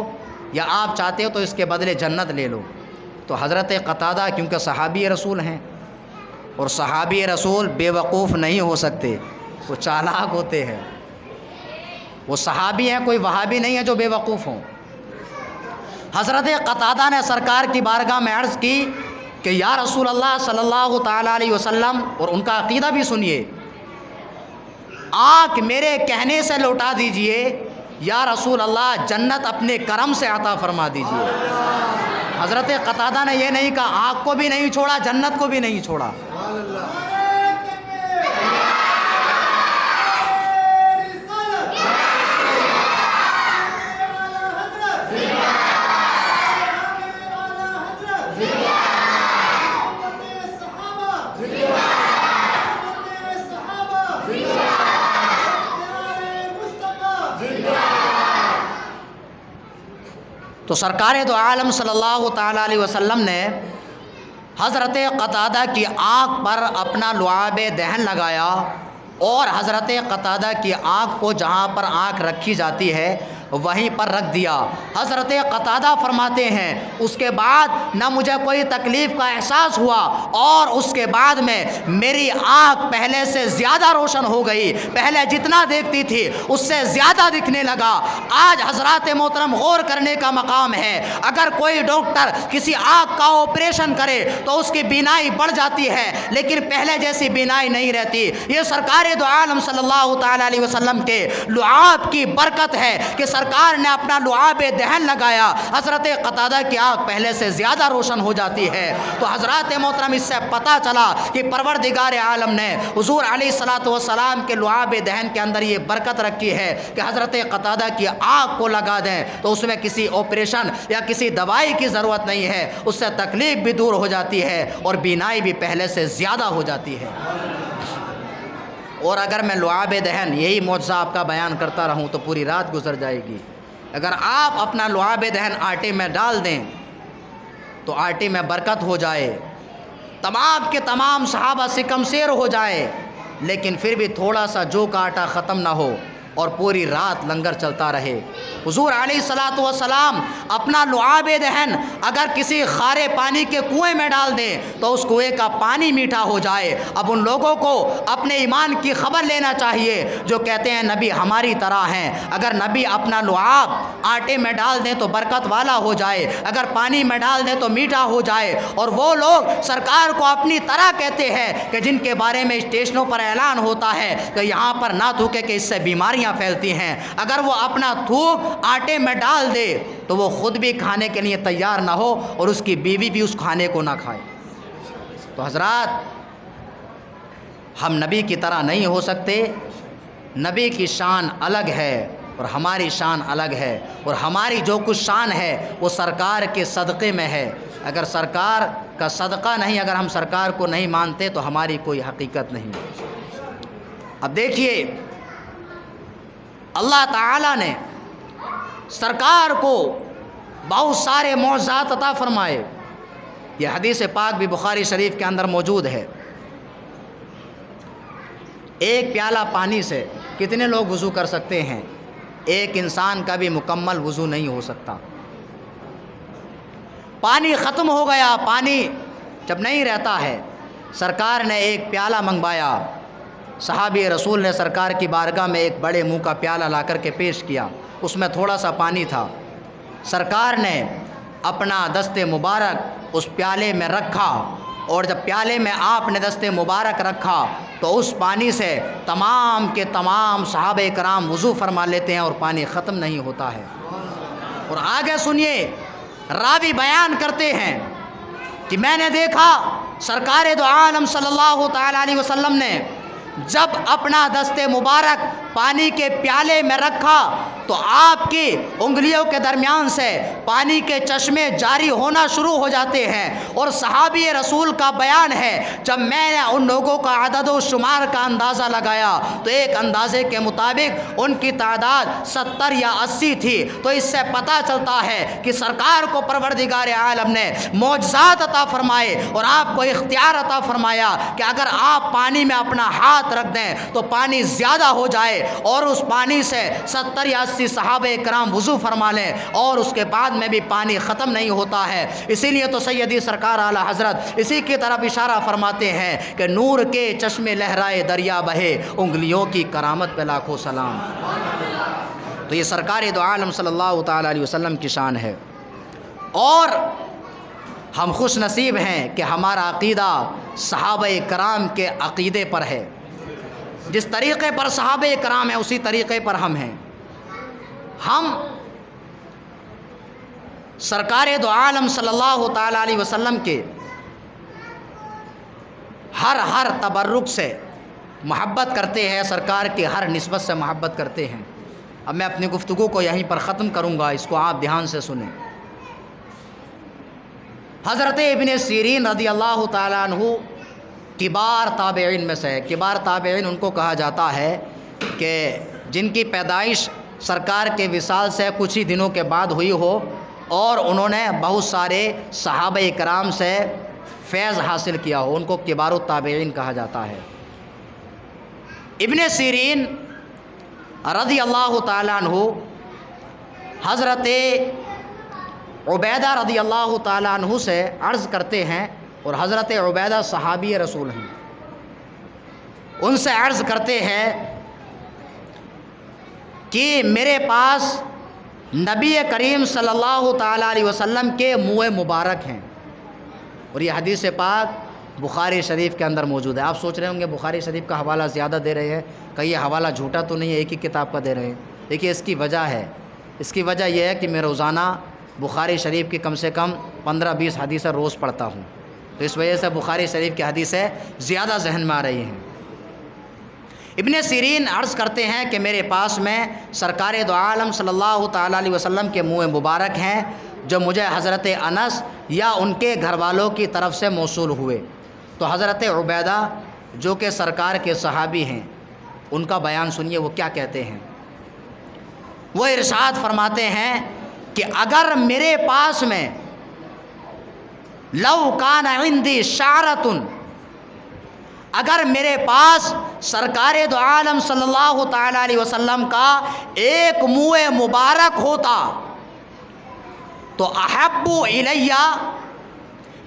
یا آپ چاہتے ہو تو اس کے بدلے جنت لے لو۔ تو حضرت قتادہ کیونکہ صحابی رسول ہیں، اور صحابی رسول بے وقوف نہیں ہو سکتے، وہ چالاک ہوتے ہیں، وہ صحابی ہیں، کوئی وہابی نہیں ہے جو بے وقوف ہوں۔ حضرت قتادہ نے سرکار کی بارگاہ میں عرض کی کہ یا رسول اللہ صلی اللہ تعالیٰ علیہ وسلم، اور ان کا عقیدہ بھی سنیے، آنکھ میرے کہنے سے لوٹا دیجئے، یا رسول اللہ جنت اپنے کرم سے عطا فرما دیجئے۔ حضرت قتادہ نے یہ نہیں کہا آنکھ کو بھی نہیں چھوڑا، جنت کو بھی نہیں چھوڑا۔ تو سرکار دو عالم صلی اللہ تعالیٰ علیہ وسلم نے حضرت قتادہ کی آنکھ پر اپنا لعاب دہن لگایا، اور حضرت قتادہ کی آنکھ کو جہاں پر آنکھ رکھی جاتی ہے وہیں پر رکھ دیا۔ حضرت قتادہ فرماتے ہیں اس کے بعد نہ مجھے کوئی تکلیف کا احساس ہوا، اور اس کے بعد میں میری آنکھ پہلے سے زیادہ روشن ہو گئی، پہلے جتنا دیکھتی تھی اس سے زیادہ دکھنے لگا۔ آج حضرات محترم غور کرنے کا مقام ہے، اگر کوئی ڈاکٹر کسی آنکھ کا آپریشن کرے تو اس کی بینائی بڑھ جاتی ہے، لیکن پہلے جیسی بینائی نہیں رہتی۔ یہ سرکار دو عالم صلی اللہ تعالیٰ علیہ وسلم کے لعاب کی برکت ہے کہ سرکار نے اپنا لعاب دہن لگایا، حضرت قتادہ کی آنکھ پہلے سے زیادہ روشن ہو جاتی ہے۔ تو حضرات محترم اس سے پتہ چلا کہ پروردگار عالم نے حضور علیہ الصلوۃ والسلام کے لعاب دہن کے اندر یہ برکت رکھی ہے کہ حضرت قتادہ کی آنکھ کو لگا دیں تو اس میں کسی آپریشن یا کسی دوائی کی ضرورت نہیں ہے، اس سے تکلیف بھی دور ہو جاتی ہے اور بینائی بھی پہلے سے زیادہ ہو جاتی ہے۔ اور اگر میں لعاب دہن یہی معجزہ آپ کا بیان کرتا رہوں تو پوری رات گزر جائے گی۔ اگر آپ اپنا لعاب دہن آٹے میں ڈال دیں تو آٹے میں برکت ہو جائے، تمام کے تمام صحابہ سکم سیر ہو جائے، لیکن پھر بھی تھوڑا سا جو کا آٹا ختم نہ ہو اور پوری رات لنگر چلتا رہے۔ حضور علیہ الصلوۃ والسلام اپنا لعاب دہن اگر کسی خارے پانی کے کنویں میں ڈال دیں تو اس کنویں کا پانی میٹھا ہو جائے۔ اب ان لوگوں کو اپنے ایمان کی خبر لینا چاہیے جو کہتے ہیں نبی ہماری طرح ہیں۔ اگر نبی اپنا لعاب آٹے میں ڈال دیں تو برکت والا ہو جائے، اگر پانی میں ڈال دیں تو میٹھا ہو جائے، اور وہ لوگ سرکار کو اپنی طرح کہتے ہیں کہ جن کے بارے میں اسٹیشنوں پر اعلان ہوتا ہے کہ یہاں پر نہ تھوکے کہ اس سے بیماریاں پھیلتی ہیں، اگر وہ اپنا تھوک آٹے میں ڈال دے تو وہ خود بھی کھانے کے لیے تیار نہ ہو اور اس کی بیوی بھی اس کھانے کو نہ کھائے۔ تو حضرات، ہم نبی کی طرح نہیں ہو سکتے۔ نبی کی شان الگ ہے اور ہماری شان الگ ہے، اور ہماری جو کچھ شان ہے وہ سرکار کے صدقے میں ہے۔ اگر سرکار کا صدقہ نہیں، اگر ہم سرکار کو نہیں مانتے تو ہماری کوئی حقیقت نہیں۔ اب دیکھیے، اللہ تعالیٰ نے سرکار کو بہت سارے معجزات عطا فرمائے۔ یہ حدیث پاک بھی بخاری شریف کے اندر موجود ہے۔ ایک پیالہ پانی سے کتنے لوگ وضو کر سکتے ہیں؟ ایک انسان کا بھی مکمل وضو نہیں ہو سکتا۔ پانی ختم ہو گیا، پانی جب نہیں رہتا ہے، سرکار نے ایک پیالہ منگوایا۔ صحابی رسول نے سرکار کی بارگاہ میں ایک بڑے منہ کا پیالہ لا کر کے پیش کیا، اس میں تھوڑا سا پانی تھا۔ سرکار نے اپنا دست مبارک اس پیالے میں رکھا، اور جب پیالے میں آپ نے دست مبارک رکھا تو اس پانی سے تمام کے تمام صحابہ کرام وضو فرما لیتے ہیں اور پانی ختم نہیں ہوتا ہے۔ اور آگے سنیے، راوی بیان کرتے ہیں کہ میں نے دیکھا سرکار دو عالم صلی اللہ تعالی علیہ وسلم نے جب اپنا دست مبارک پانی کے پیالے میں رکھا تو آپ کی انگلیوں کے درمیان سے پانی کے چشمے جاری ہونا شروع ہو جاتے ہیں۔ اور صحابی رسول کا بیان ہے، جب میں نے ان لوگوں کا عدد و شمار کا اندازہ لگایا تو ایک اندازے کے مطابق ان کی تعداد 70 یا 80 تھی۔ تو اس سے پتہ چلتا ہے کہ سرکار کو پروردگار عالم نے معجزات عطا فرمائے اور آپ کو اختیار عطا فرمایا کہ اگر آپ پانی میں اپنا ہاتھ رکھ دیں تو پانی زیادہ ہو جائے، اور اس پانی سے 70 یا 80 صحابہ کرام وضو فرما لیں، اور اس کے بعد میں بھی پانی ختم نہیں ہوتا ہے۔ اسی لیے تو سیدی سرکار اعلیٰ حضرت اسی کی طرف اشارہ فرماتے ہیں کہ نور کے چشمے لہرائے دریا بہے، انگلیوں کی کرامت پہ لاکھوں سلام۔ تو یہ سرکار دو عالم صلی اللہ تعالی علیہ وسلم کی شان ہے، اور ہم خوش نصیب ہیں کہ ہمارا عقیدہ صحابہ کرام کے عقیدے پر ہے۔ جس طریقے پر صحابہ کرام ہیں اسی طریقے پر ہم ہیں۔ ہم سرکار دو عالم صلی اللہ تعالی علیہ وسلم کے ہر تبرک سے محبت کرتے ہیں، سرکار کی ہر نسبت سے محبت کرتے ہیں۔ اب میں اپنی گفتگو کو یہیں پر ختم کروں گا، اس کو آپ دھیان سے سنیں۔ حضرت ابن سیرین رضی اللہ تعالیٰ عنہ کبار تابعین میں سے، کبار تابعین ان کو کہا جاتا ہے کہ جن کی پیدائش سرکار کے وصال سے کچھ ہی دنوں کے بعد ہوئی ہو، اور انہوں نے بہت سارے صحابہ کرام سے فیض حاصل کیا ہو، ان کو کبار التابعین کہا جاتا ہے۔ ابن سیرین رضی اللہ تعالیٰ عنہ حضرت عبیدہ رضی اللہ تعالیٰ عنہ سے عرض کرتے ہیں، اور حضرت عبیدہ صحابی رسول ہیں، ان سے عرض کرتے ہیں کہ میرے پاس نبی کریم صلی اللہ تعالیٰ علیہ وسلم کے منہ مبارک ہیں، اور یہ حدیث پاک بخاری شریف کے اندر موجود ہے۔ آپ سوچ رہے ہوں گے بخاری شریف کا حوالہ زیادہ دے رہے ہیں، کہیں یہ حوالہ جھوٹا تو نہیں ہے، ایک ہی کتاب کا دے رہے ہیں؟ دیکھیے اس کی وجہ ہے، اس کی وجہ یہ ہے کہ میں روزانہ بخاری شریف کی کم سے کم 15-20 حدیثیں روز پڑھتا ہوں، تو اس وجہ سے بخاری شریف کی حدیثیں زیادہ ذہن میں آ رہی ہیں۔ ابن سیرین عرض کرتے ہیں کہ میرے پاس میں سرکار دو عالم صلی اللہ تعالیٰ علیہ وسلم کے منہ مبارک ہیں، جو مجھے حضرت انس یا ان کے گھر والوں کی طرف سے موصول ہوئے۔ تو حضرت عبیدہ جو کہ سرکار کے صحابی ہیں، ان کا بیان سنیے وہ کیا کہتے ہیں۔ وہ ارشاد فرماتے ہیں کہ اگر میرے پاس میں لو کان عندی شعرۃ، اگر میرے پاس سرکار دو عالم صلی اللہ تعالیٰ علیہ وسلم کا ایک منہ مبارک ہوتا تو احب الیہ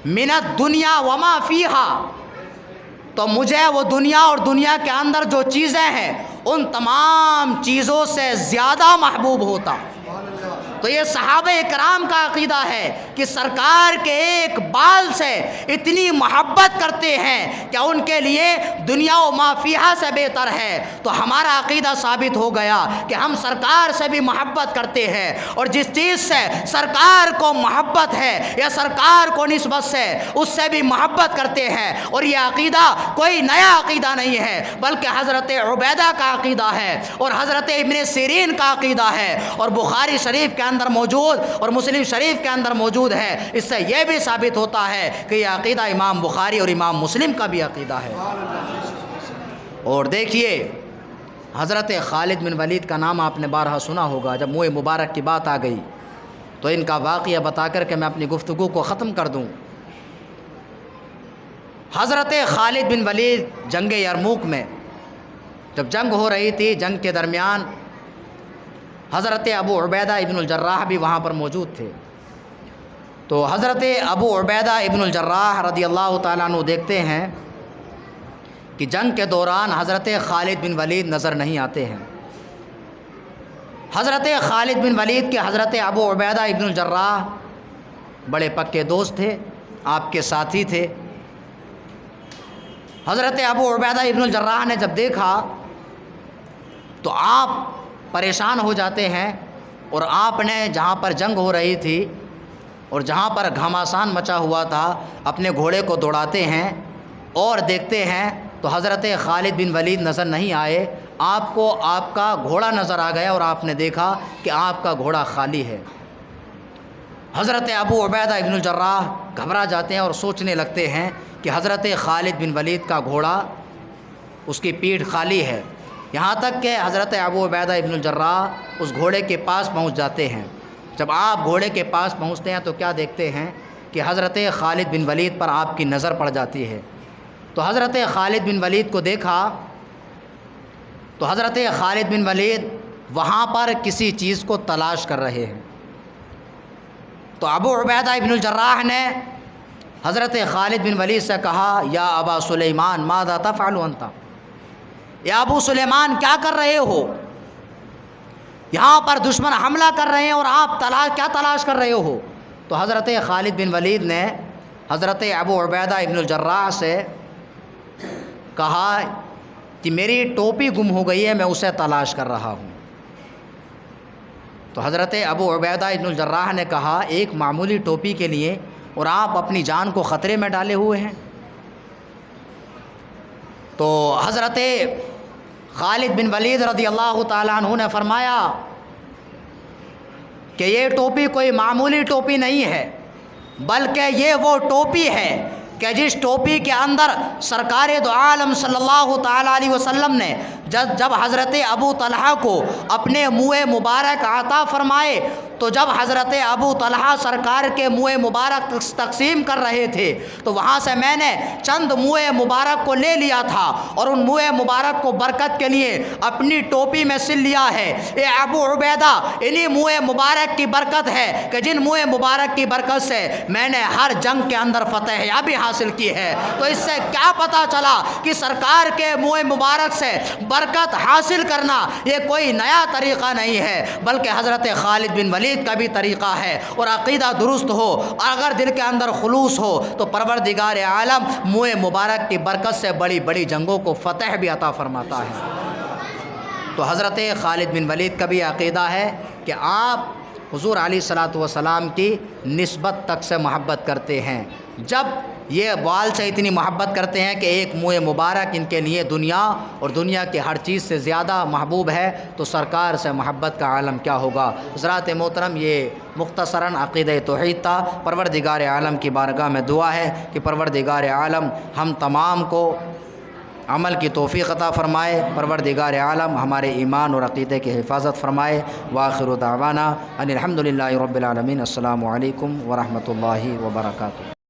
من الدنیا وما فیہا، تو مجھے وہ دنیا اور دنیا کے اندر جو چیزیں ہیں ان تمام چیزوں سے زیادہ محبوب ہوتا۔ تو یہ صحابہ کرام کا عقیدہ ہے کہ سرکار کے ایک بال سے اتنی محبت کرتے ہیں کہ ان کے لیے دنیا و ما فیہا سے بہتر ہے۔ تو ہمارا عقیدہ ثابت ہو گیا کہ ہم سرکار سے بھی محبت کرتے ہیں، اور جس چیز سے سرکار کو محبت ہے یا سرکار کو نسبت سے اس سے بھی محبت کرتے ہیں۔ اور یہ عقیدہ کوئی نیا عقیدہ نہیں ہے بلکہ حضرت عبیدہ کا عقیدہ ہے اور حضرت ابن سیرین کا عقیدہ ہے، اور بخاری شریف کے اندر موجود اور مسلم شریف کے اندر موجود ہے۔ اس سے یہ بھی ثابت ہوتا ہے کہ یہ عقیدہ امام بخاری اور امام مسلم کا بھی عقیدہ ہے۔ اور دیکھیے حضرت خالد بن ولید کا نام آپ نے بارہا سنا ہوگا۔ جب منہ مبارک کی بات آ گئی تو ان کا واقعہ بتا کر کے میں اپنی گفتگو کو ختم کر دوں۔ حضرت خالد بن ولید جنگ یرموک میں جب جنگ ہو رہی تھی، جنگ کے درمیان حضرت ابو عبیدہ ابن الجراح بھی وہاں پر موجود تھے۔ تو حضرت ابو عبیدہ ابن الجراح رضی اللہ تعالیٰ عنہ دیکھتے ہیں کہ جنگ کے دوران حضرت خالد بن ولید نظر نہیں آتے ہیں۔ حضرت خالد بن ولید کے حضرت ابو عبیدہ ابن الجراح بڑے پکے دوست تھے، آپ کے ساتھی تھے۔ حضرت ابو عبیدہ ابن الجراح نے جب دیکھا تو آپ پریشان ہو جاتے ہیں، اور آپ نے جہاں پر جنگ ہو رہی تھی اور جہاں پر گھماسان مچا ہوا تھا اپنے گھوڑے کو دوڑاتے ہیں اور دیکھتے ہیں تو حضرت خالد بن ولید نظر نہیں آئے۔ آپ کو آپ کا گھوڑا نظر آ گیا اور آپ نے دیکھا کہ آپ کا گھوڑا خالی ہے۔ حضرت ابو عبیدہ ابن الجراح گھبرا جاتے ہیں اور سوچنے لگتے ہیں کہ حضرت خالد بن ولید کا گھوڑا اس کی پیٹھ خالی ہے۔ یہاں تک کہ حضرت ابو عبیدہ ابن الجراح اس گھوڑے کے پاس پہنچ جاتے ہیں۔ جب آپ گھوڑے کے پاس پہنچتے ہیں تو کیا دیکھتے ہیں کہ حضرت خالد بن ولید پر آپ کی نظر پڑ جاتی ہے۔ تو حضرت خالد بن ولید کو دیکھا تو حضرت خالد بن ولید وہاں پر کسی چیز کو تلاش کر رہے ہیں۔ تو ابو عبیدہ ابن الجراح نے حضرت خالد بن ولید سے کہا، یا ابا سلیمان ماذا تفعل انت، یا ابو سلیمان کیا کر رہے ہو؟ یہاں پر دشمن حملہ کر رہے ہیں اور آپ کیا تلاش کر رہے ہو؟ تو حضرت خالد بن ولید نے حضرت ابو عبیدہ ابن الجراح سے کہا کہ میری ٹوپی گم ہو گئی ہے، میں اسے تلاش کر رہا ہوں۔ تو حضرت ابو عبیدہ ابن الجراح نے کہا، ایک معمولی ٹوپی کے لیے اور آپ اپنی جان کو خطرے میں ڈالے ہوئے ہیں؟ تو حضرت خالد بن ولید رضی اللہ تعالیٰ عنہ نے فرمایا کہ یہ ٹوپی کوئی معمولی ٹوپی نہیں ہے، بلکہ یہ وہ ٹوپی ہے کہ جس ٹوپی کے اندر سرکار دو عالم صلی اللہ تعالیٰ علیہ وسلم نے جب حضرت ابو طلحہ کو اپنے منہ مبارک عطا فرمائے تو جب حضرت ابو طلحہ سرکار کے منہ مبارک تقسیم کر رہے تھے تو وہاں سے میں نے چند منہ مبارک کو لے لیا تھا اور ان منہ مبارک کو برکت کے لیے اپنی ٹوپی میں سل لیا ہے۔ اے ابو عبیدہ، انہی منہ مبارک کی برکت ہے کہ جن منہ مبارک کی برکت سے میں نے ہر جنگ کے اندر فتح یابی حاصل کی ہے۔ تو اس سے کیا پتہ چلا کہ سرکار کے منہ مبارک سے برکت حاصل کرنا یہ کوئی نیا طریقہ نہیں ہے، بلکہ حضرت خالد بن ولید کا بھی طریقہ ہے۔ اور عقیدہ درست ہو، اگر دل کے اندر خلوص ہو تو پروردگار عالم منہ مبارک کی برکت سے بڑی بڑی جنگوں کو فتح بھی عطا فرماتا ہے۔ تو حضرت خالد بن ولید کا بھی عقیدہ ہے کہ آپ حضور علیہ الصلاۃ والسلام کی نسبت تک سے محبت کرتے ہیں۔ جب یہ بال سے اتنی محبت کرتے ہیں کہ ایک منہ مبارک ان کے لیے دنیا اور دنیا کی ہر چیز سے زیادہ محبوب ہے، تو سرکار سے محبت کا عالم کیا ہوگا۔ حضرات محترم، یہ مختصراً عقیدہ توحید تھا۔ پروردگار عالم کی بارگاہ میں دعا ہے کہ پروردگار عالم ہم تمام کو عمل کی توفیق عطا فرمائے، پروردگار عالم ہمارے ایمان اور عقیدے کی حفاظت فرمائے۔ وآخر دعوانا ان الحمد للہ رب العالمین۔ السلام علیکم ورحمۃ اللہ وبرکاتہ۔